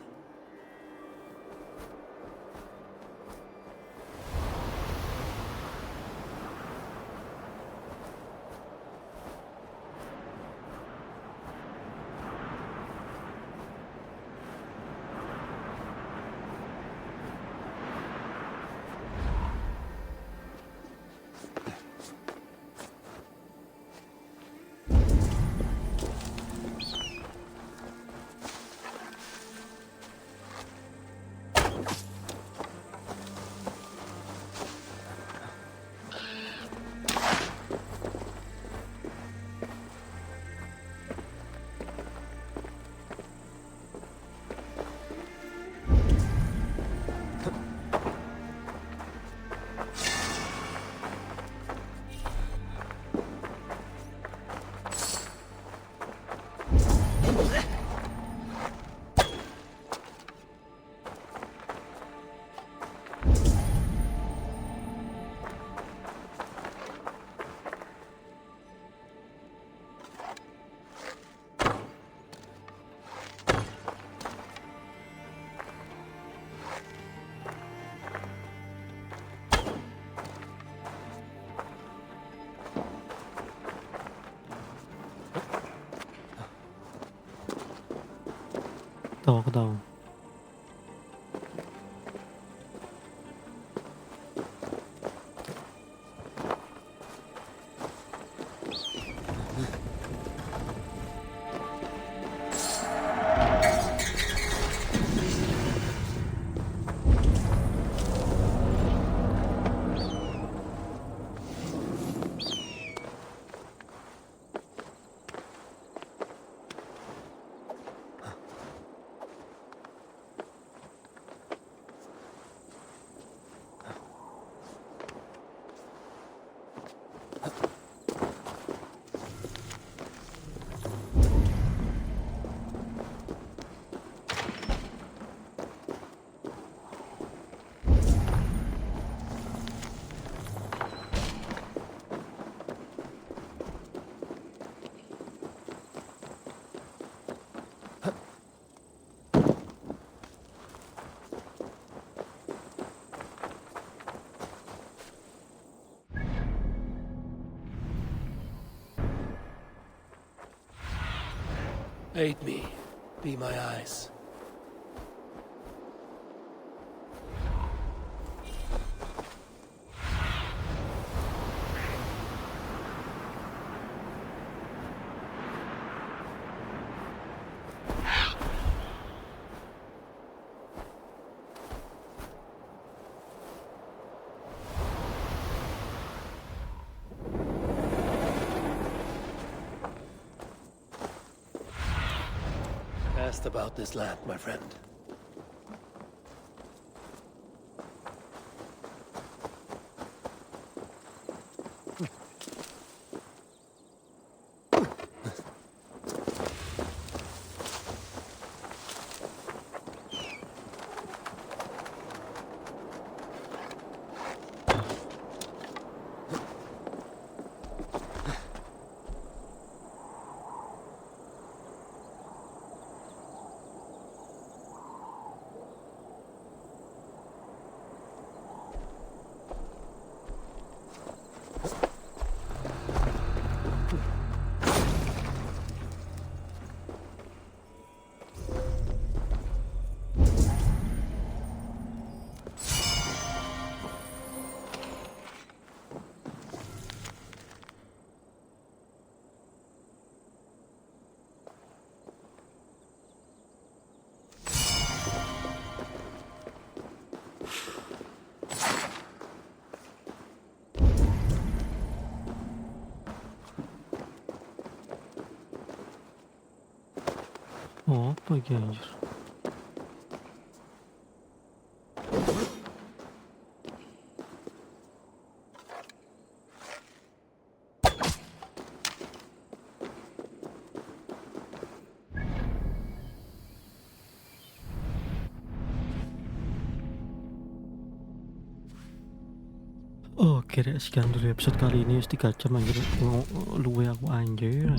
Tahu, aku tahu. Aid me. Be my eyes. Asked about this land, my friend. Oh, apa lagi anjir? Oke deh, sekian dulu episode kali ini. 3 jam anjir. Luwe aku anjir.